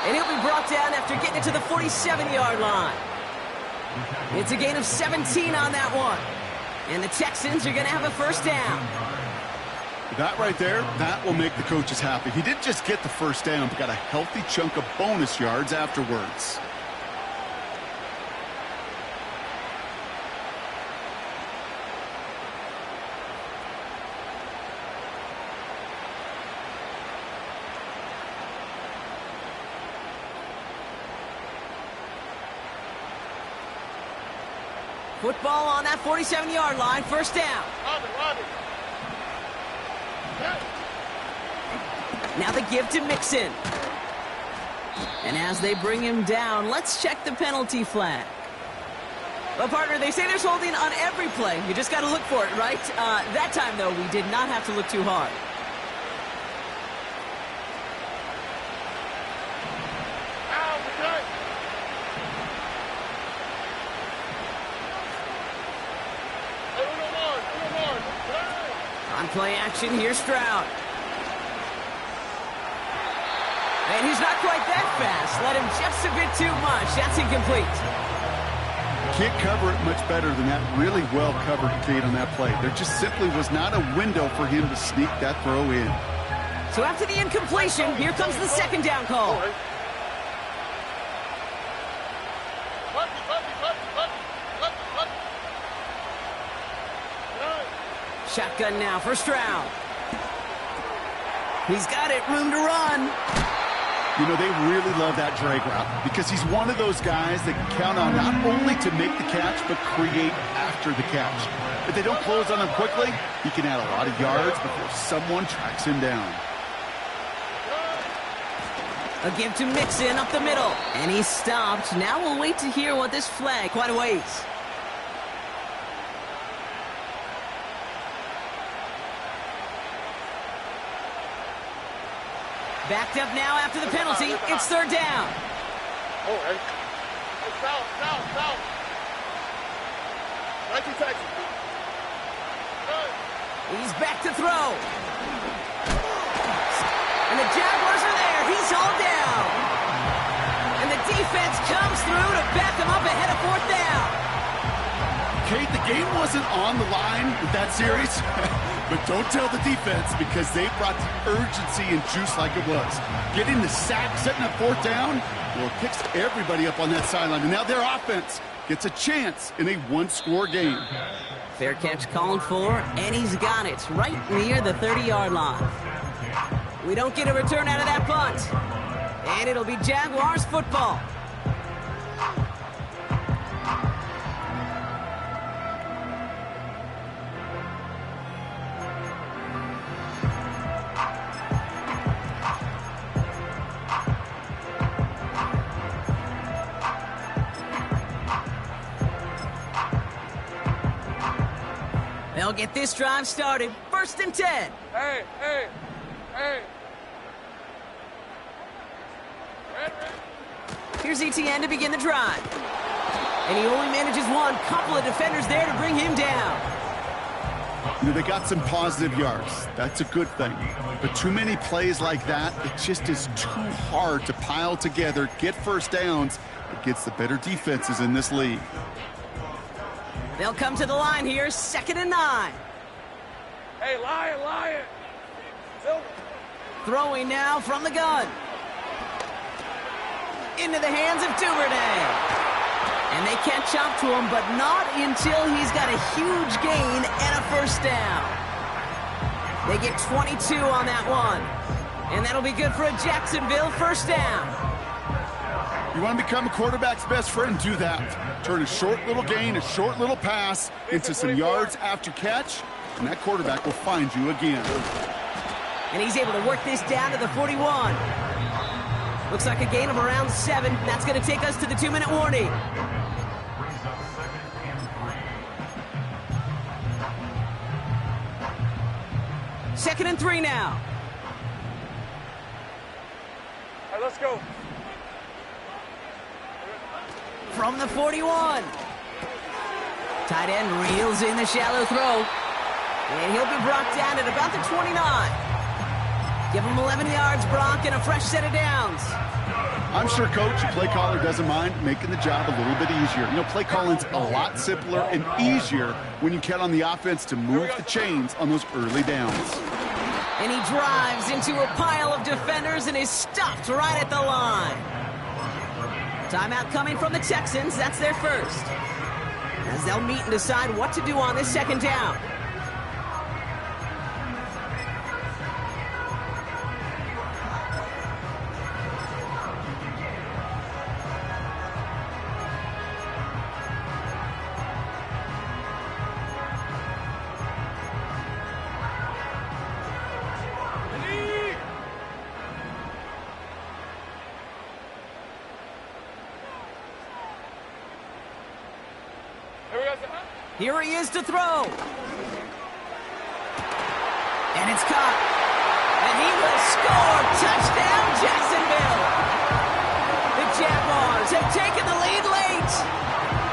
And he'll be brought down after getting it to the 47-yard line. It's a gain of 17 on that one. And the Texans are going to have a first down. That right there, that will make the coaches happy. He didn't just get the first down, but got a healthy chunk of bonus yards afterwards. Football on that 47-yard line, first down. Robin. Now the give to Mixon. And as they bring him down, let's check the penalty flag. Well, partner, they say there's holding on every play. You just got to look for it, right? That time, though, we did not have to look too hard. On play action, here's Stroud. And he's not quite that fast. Let him just a bit too much. That's incomplete. Can't cover it much better than that. Really well covered, Kate, on that play. There just simply was not a window for him to sneak that throw in. So after the incompletion, here comes the 2nd down call. Shotgun now for Stroud. He's got it, room to run. You know, they really love that drag route because he's one of those guys that can count on not only to make the catch, but create after the catch. If they don't close on him quickly, he can add a lot of yards before someone tracks him down. A give to Mixon up the middle. And he's stopped. Now we'll wait to hear what this flag quite a ways. Backed up now after the penalty. It's 3rd down. All right. Hey, south. Right to Texas. He's back to throw. And the Jaguars are there. He's hauled down. And the defense comes through to back him up ahead of 4th down. Kate, the game wasn't on the line with that series. But don't tell the defense because they brought the urgency and juice like it was. Getting the sack, setting up 4th down, well, it picks everybody up on that sideline. And now their offense gets a chance in a one-score game. Fair catch called for, and he's got it right near the 30-yard line. We don't get a return out of that punt. And it'll be Jaguars football. They'll get this drive started. 1st and 10. Hey, hey, hey. Red. Here's Etienne to begin the drive. And he only manages one. Couple of defenders there to bring him down. You know, they got some positive yards. That's a good thing. But too many plays like that, it just is too hard to pile together, get first downs against the better defenses in this league. They'll come to the line here, 2nd and 9. Hey, Lion. Silver. Throwing now from the gun. Into the hands of Duvernay. And they catch up to him, but not until he's got a huge gain and a 1st down. They get 22 on that one. And that'll be good for a Jacksonville 1st down. You want to become a quarterback's best friend? Do that. Turn a short little gain, a short little pass into some yards after catch, and that quarterback will find you again. And he's able to work this down to the 41. Looks like a gain of around 7. That's going to take us to the 2-minute warning. 2nd and 3 now. All right, let's go. From the 41. Tight end reels in the shallow throw. And he'll be brought down at about the 29. Give him 11 yards, Brock, and a fresh set of downs. I'm sure Coach, the play caller, doesn't mind making the job a little bit easier. You know, play calling's a lot simpler and easier when you count on the offense to move the chains on those early downs. And he drives into a pile of defenders and is stopped right at the line. Timeout coming from the Texans. That's their first. As they'll meet and decide what to do on this 2nd down. Here he is to throw. And it's caught. And he will score. Touchdown, Jacksonville. The Jaguars have taken the lead late.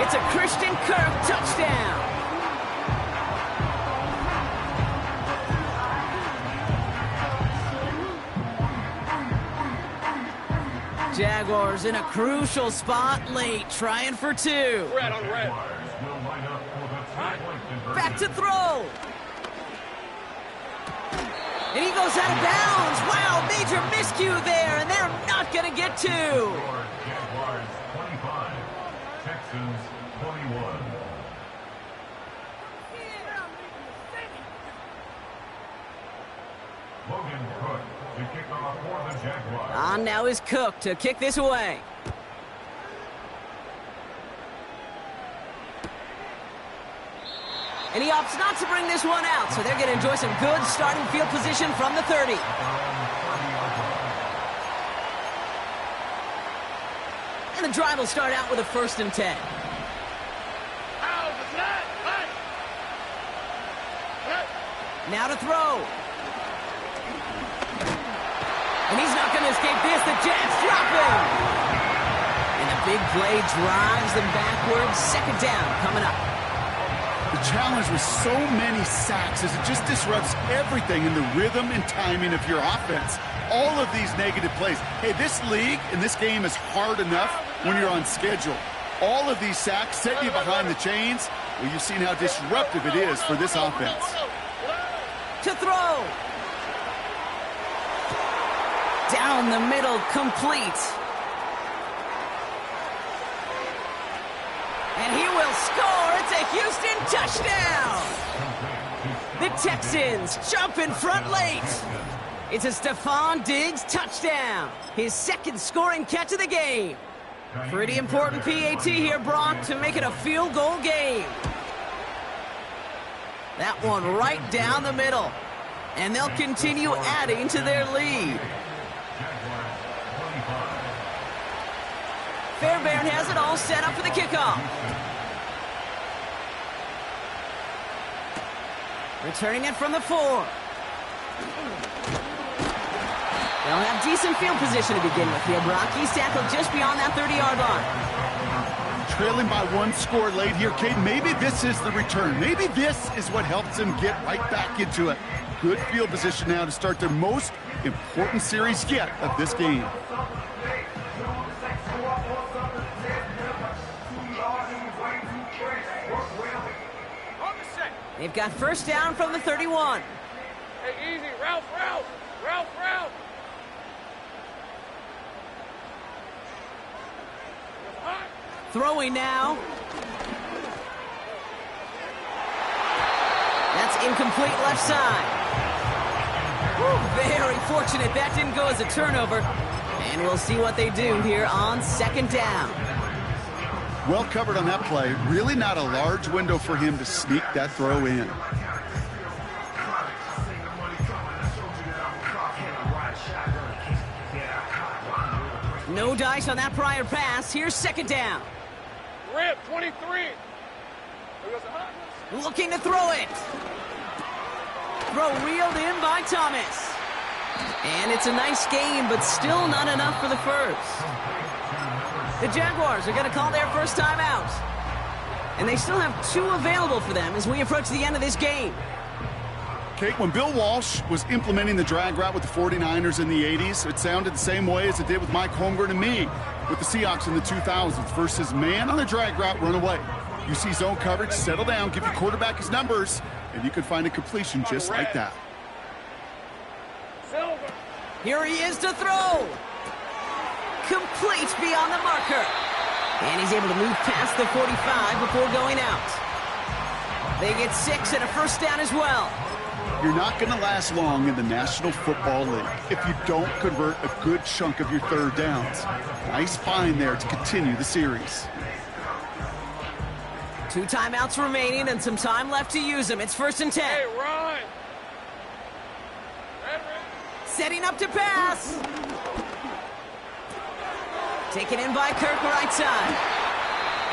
It's a Christian Kirk touchdown. Jaguars in a crucial spot late, trying for 2. Red on red. Back to throw. And he goes out of bounds. Wow, major miscue there, and they're not going to get 2. Jaguars 25, Texans 21. Logan Cook to kick off for the Jaguars. On now is Cook to kick this away. And he opts not to bring this one out, so they're going to enjoy some good starting field position from the 30. And the drive will start out with a 1st and 10. Now to throw. And he's not going to escape this. The Jets drop him. And the big play drives them backwards. 2nd down coming up. The challenge with so many sacks is it just disrupts everything in the rhythm and timing of your offense. All of these negative plays. Hey, this league and this game is hard enough when you're on schedule. All of these sacks set you behind the chains. Well, you've seen how disruptive it is for this offense. To throw. Down the middle, complete. And he will score. It's a Houston touchdown. The Texans jump in front late. It's a Stephon Diggs touchdown. His 2nd scoring catch of the game. Pretty important PAT here, Brock, to make it a field goal game. That one right down the middle. And they'll continue adding to their lead. Fairbairn has it all set up for the kickoff. Returning it from the 4. They'll have decent field position to begin with here, Brock. He's tackled just beyond that 30-yard line. Trailing by 1 score late here, Kate. Maybe this is the return. Maybe this is what helps them get right back into it. Good field position now to start their most important series yet of this game. They've got first down from the 31. Hey, easy. Route. Throwing now. That's incomplete left side. Whew, very fortunate that didn't go as a turnover. And we'll see what they do here on second down. Well covered on that play. Really not a large window for him to sneak that throw in. No dice on that prior pass. Here's second down. Rip, 23. Looking to throw it. Throw reeled in by Thomas. And it's a nice game, but still not enough for the first. The Jaguars are going to call their first timeout. And they still have 2 available for them as we approach the end of this game. Kate, when Bill Walsh was implementing the drag route with the 49ers in the 80s, it sounded the same way as it did with Mike Holmgren and me with the Seahawks in the 2000s versus man on the drag route, run away. You see zone coverage, settle down, give your quarterback his numbers, and you can find a completion just like that. Here he is to throw. Complete beyond the marker. And he's able to move past the 45 before going out. They get 6 and a first down as well. You're not going to last long in the National Football League if you don't convert a good chunk of your third downs. Nice find there to continue the series. 2 timeouts remaining and some time left to use them. It's first and 10. Hey, run. Setting up to pass. Taken in by Kirk right side.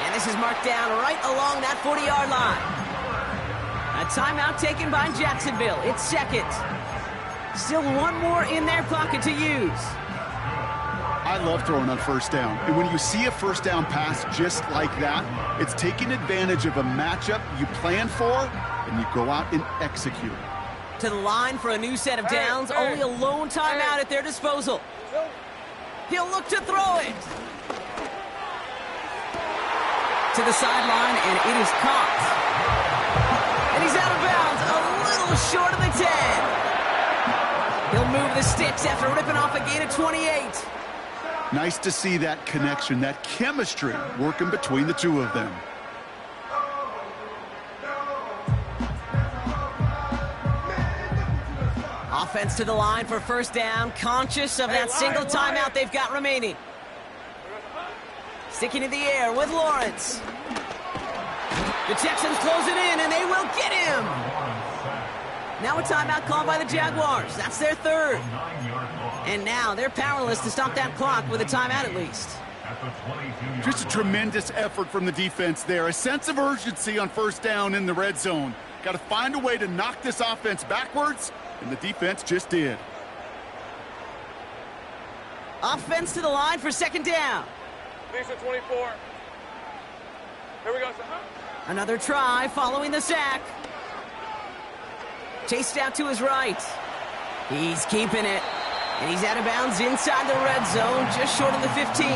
And this is marked down right along that 40-yard line. A timeout taken by Jacksonville. It's second. Still 1 more in their pocket to use. I love throwing on first down. And when you see a first down pass just like that, it's taking advantage of a matchup you plan for, and you go out and execute. To the line for a new set of downs. Only a lone timeout at their disposal. He'll look to throw it. To the sideline, and it is caught. And he's out of bounds, a little short of the 10. He'll move the sticks after ripping off a gain of 28. Nice to see that connection, that chemistry working between the 2 of them. Offense to the line for first down, conscious of that single timeout they've got remaining. Sticking in the air with Lawrence. The Texans close it in, and they will get him. Now a timeout called by the Jaguars. That's their 3rd. And now they're powerless to stop that clock with a timeout at least. Just a tremendous effort from the defense there. A sense of urgency on first down in the red zone. Got to find a way to knock this offense backwards, and the defense just did. Offense to the line for second down. Lisa 24. Here we go. Another try following the sack. Chased out to his right. He's keeping it. And he's out of bounds inside the red zone, just short of the 15.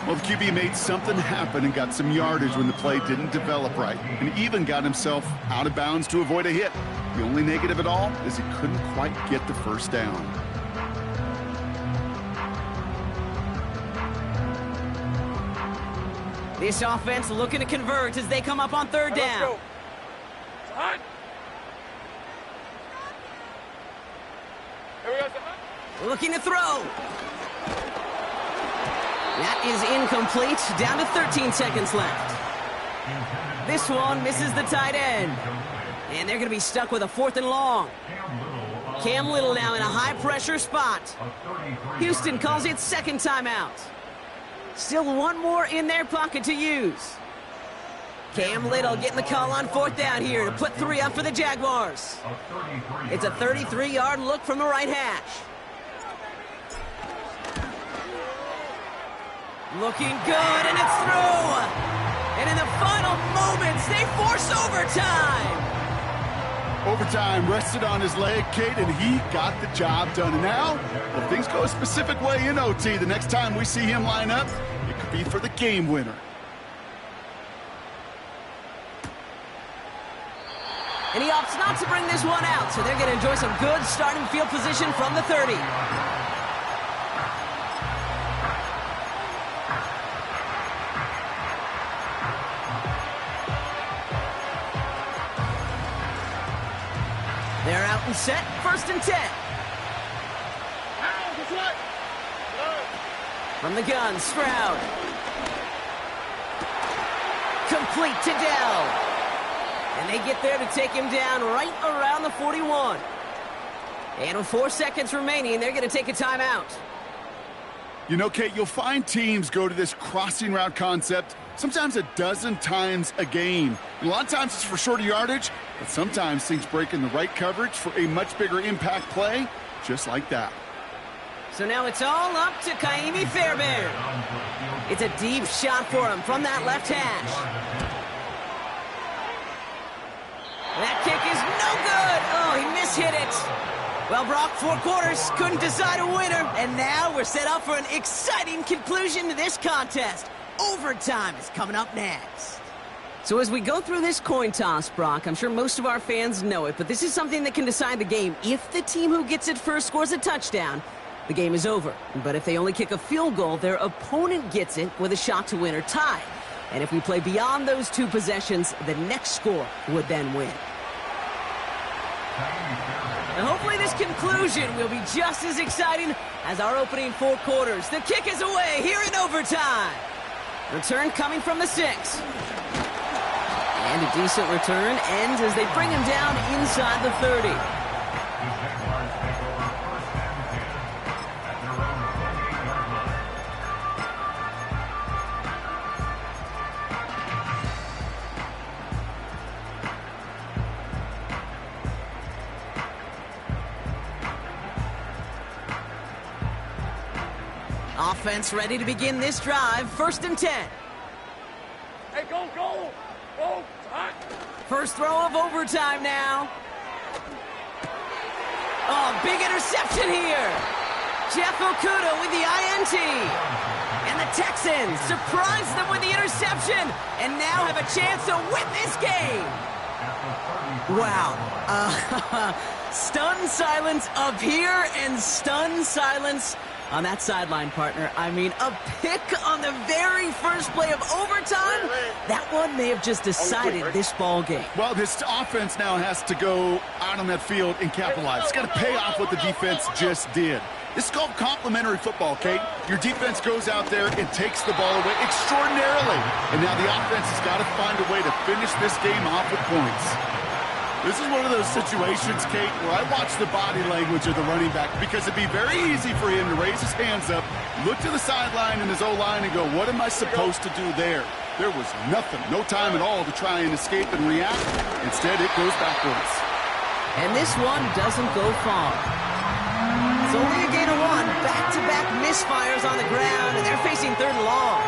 Well, the QB made something happen and got some yardage when the play didn't develop right, and even got himself out of bounds to avoid a hit. The only negative at all is he couldn't quite get the first down. This offense looking to convert as they come up on third down. Hot. Here we go. Looking to throw. That is incomplete. Down to 13 seconds left. This one misses the tight end. And they're going to be stuck with a 4th and long. Cam Little now in a high-pressure spot. Houston calls it second timeout. Still 1 more in their pocket to use. Cam Little getting the call on 4th down here to put 3 up for the Jaguars. It's a 33-yard look from the right hash. Looking good, and it's through. And in the final moments, they force overtime. Overtime rested on his leg, Kate, and he got the job done. And now, if things go a specific way in OT, the next time we see him line up, it could be for the game winner. And he opts not to bring this one out, so they're going to enjoy some good starting field position from the 30. They're out and set, 1st and 10. From the gun, Stroud. Complete to Dell. And they get there to take him down right around the 41. And with 4 seconds remaining, they're going to take a timeout. You know, Kate, you'll find teams go to this crossing route concept sometimes a dozen times a game. And a lot of times it's for shorter yardage, but sometimes things break in the right coverage for a much bigger impact play, just like that. So now it's all up to Kaimi Fairbairn. It's a deep shot for him from that left hash. That kick is no good. Oh, he mishit it. Well, Brock, 4 quarters, couldn't decide a winner. And now we're set up for an exciting conclusion to this contest. Overtime is coming up next. So as we go through this coin toss, Brock, I'm sure most of our fans know it, but this is something that can decide the game. If the team who gets it first scores a touchdown, the game is over. But if they only kick a field goal, their opponent gets it with a shot to win or tie. And if we play beyond those 2 possessions, the next score would then win. And hopefully this conclusion will be just as exciting as our opening 4 quarters. The kick is away here in overtime. Return coming from the 6. And a decent return ends as they bring him down inside the 30. Offense ready to begin this drive. 1st and 10. Hey, go, go! Go! Hot! First throw of overtime now. Oh, big interception here. Jeff Okuda with the INT. And the Texans surprise them with the interception and now have a chance to win this game. Wow. Stunned silence up here and stunned silence on that sideline, partner. I mean, a pick on the very first play of overtime. That one may have just decided this ball game. Well, this offense now has to go out on that field and capitalize. It's got to pay off what the defense just did. This is called complementary football, Kate. Your defense goes out there and takes the ball away extraordinarily. And now the offense has got to find a way to finish this game off with points. This is one of those situations, Kate, where I watch the body language of the running back because it'd be very easy for him to raise his hands up, look to the sideline in his O-line and go, what am I supposed to do there? There was nothing, no time at all to try and escape and react. Instead, it goes backwards. And this one doesn't go far. It's only a gain of 1. Back-to-back misfires on the ground, and they're facing 3rd and long.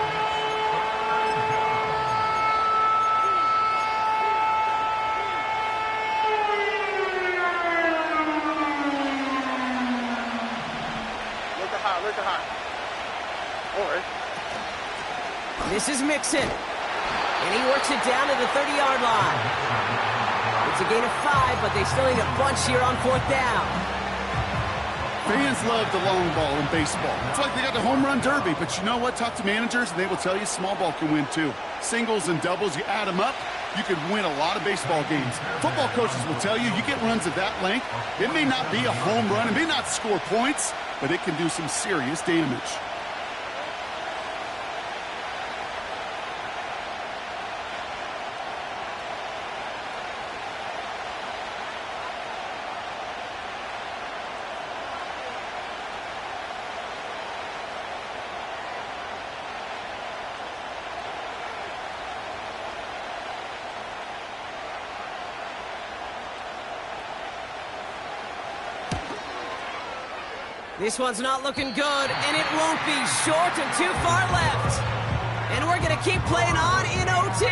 This is Mixon. And he works it down to the 30-yard line. It's a gain of 5, but they still need a bunch here on 4th down. Fans love the long ball in baseball. It's like they got the home run derby, but you know what? Talk to managers, and they will tell you small ball can win too. Singles and doubles, you add them up, you could win a lot of baseball games. Football coaches will tell you, you get runs of that length, it may not be a home run, it may not score points, but it can do some serious damage. This one's not looking good, and it won't be. Short and too far left. And we're going to keep playing on in OT.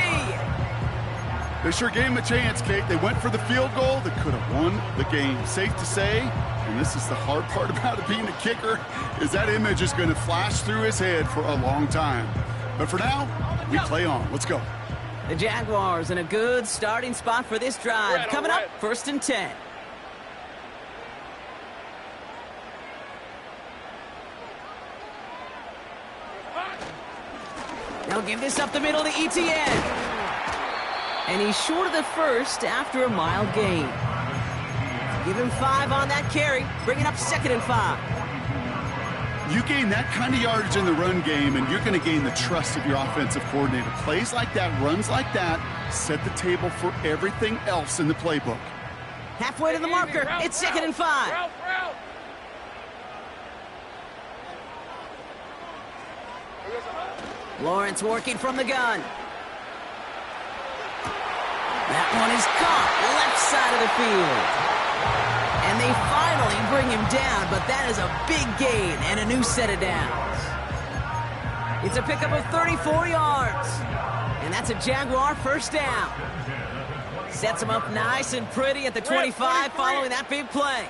They sure gave him a chance, Kate. They went for the field goal that could have won the game. Safe to say, and this is the hard part about it being a kicker, is that image is going to flash through his head for a long time. But for now, we play on. Let's go. The Jaguars in a good starting spot for this drive. Red, Coming up, red. 1st and 10. They'll give this up the middle to ETN. And he's short of the first after a mild gain. Give him 5 on that carry, bringing up 2nd and 5. You gain that kind of yardage in the run game, and you're going to gain the trust of your offensive coordinator. Plays like that, runs like that, set the table for everything else in the playbook. Halfway to the marker, it's 2nd and 5. Route. Lawrence working from the gun. That one is caught, left side of the field. And they finally bring him down, but that is a big gain and a new set of downs. It's a pickup of 34 yards. And that's a Jaguar 1st down. Sets him up nice and pretty at the 25 following that big play.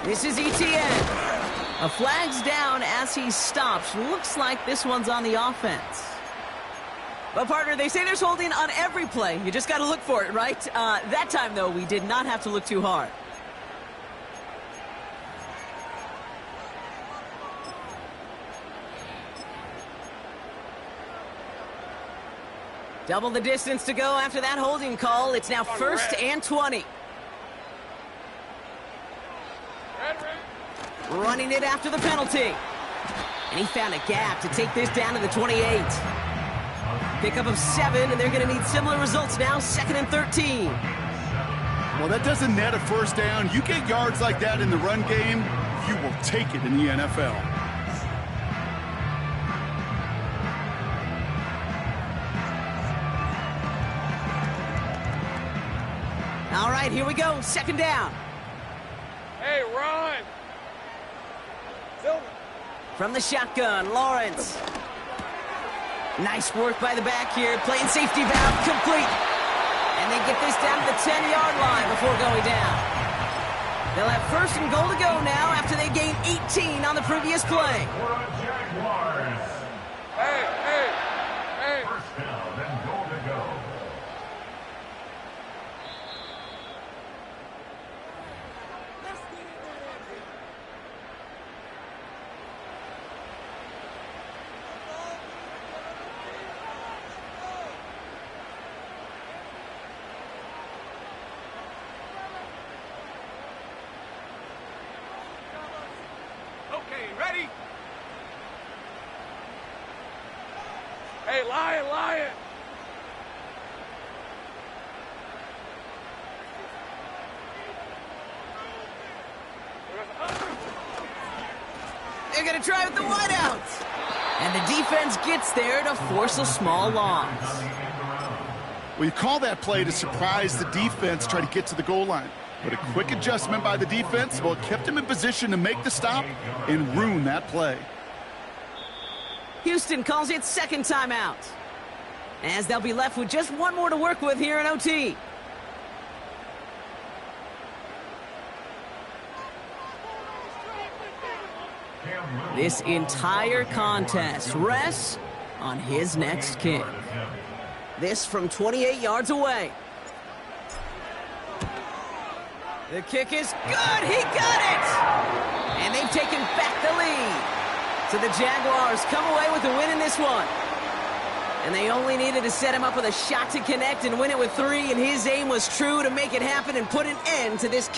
This is ETN. A flag's down as he stops. Looks like this one's on the offense. But, partner, they say there's holding on every play. You just got to look for it, right? That time, though, we did not have to look too hard. Double the distance to go after that holding call. It's now 1st and 20. Running it after the penalty. And he found a gap to take this down to the 28. Pickup of 7, and they're going to need similar results now, 2nd and 13. Well, that doesn't net a 1st down. You get yards like that in the run game, you will take it in the NFL. All right, here we go, 2nd down. Hey, run. From the shotgun, Lawrence. Nice work by the back here, playing safety valve complete. And they get this down to the 10-yard line before going down. They'll have 1st and goal to go now after they gain 18 on the previous play. For the Jaguars. Hey. 1st down and goal to go. Ready? Hey, Lion. They're going to try with the wideouts. And the defense gets there to force a small loss. Well, you call that play to surprise the defense, try to get to the goal line. But a quick adjustment by the defense, well, it kept him in position to make the stop and ruin that play. Houston calls it 2nd timeout, as they'll be left with just one more to work with here in OT. This entire contest rests on his next kick. This from 28 yards away. The kick is good. He got it. And they've taken back the lead. So the Jaguars come away with a win in this one. And they only needed to set him up with a shot to connect and win it with 3. And his aim was true to make it happen and put an end to this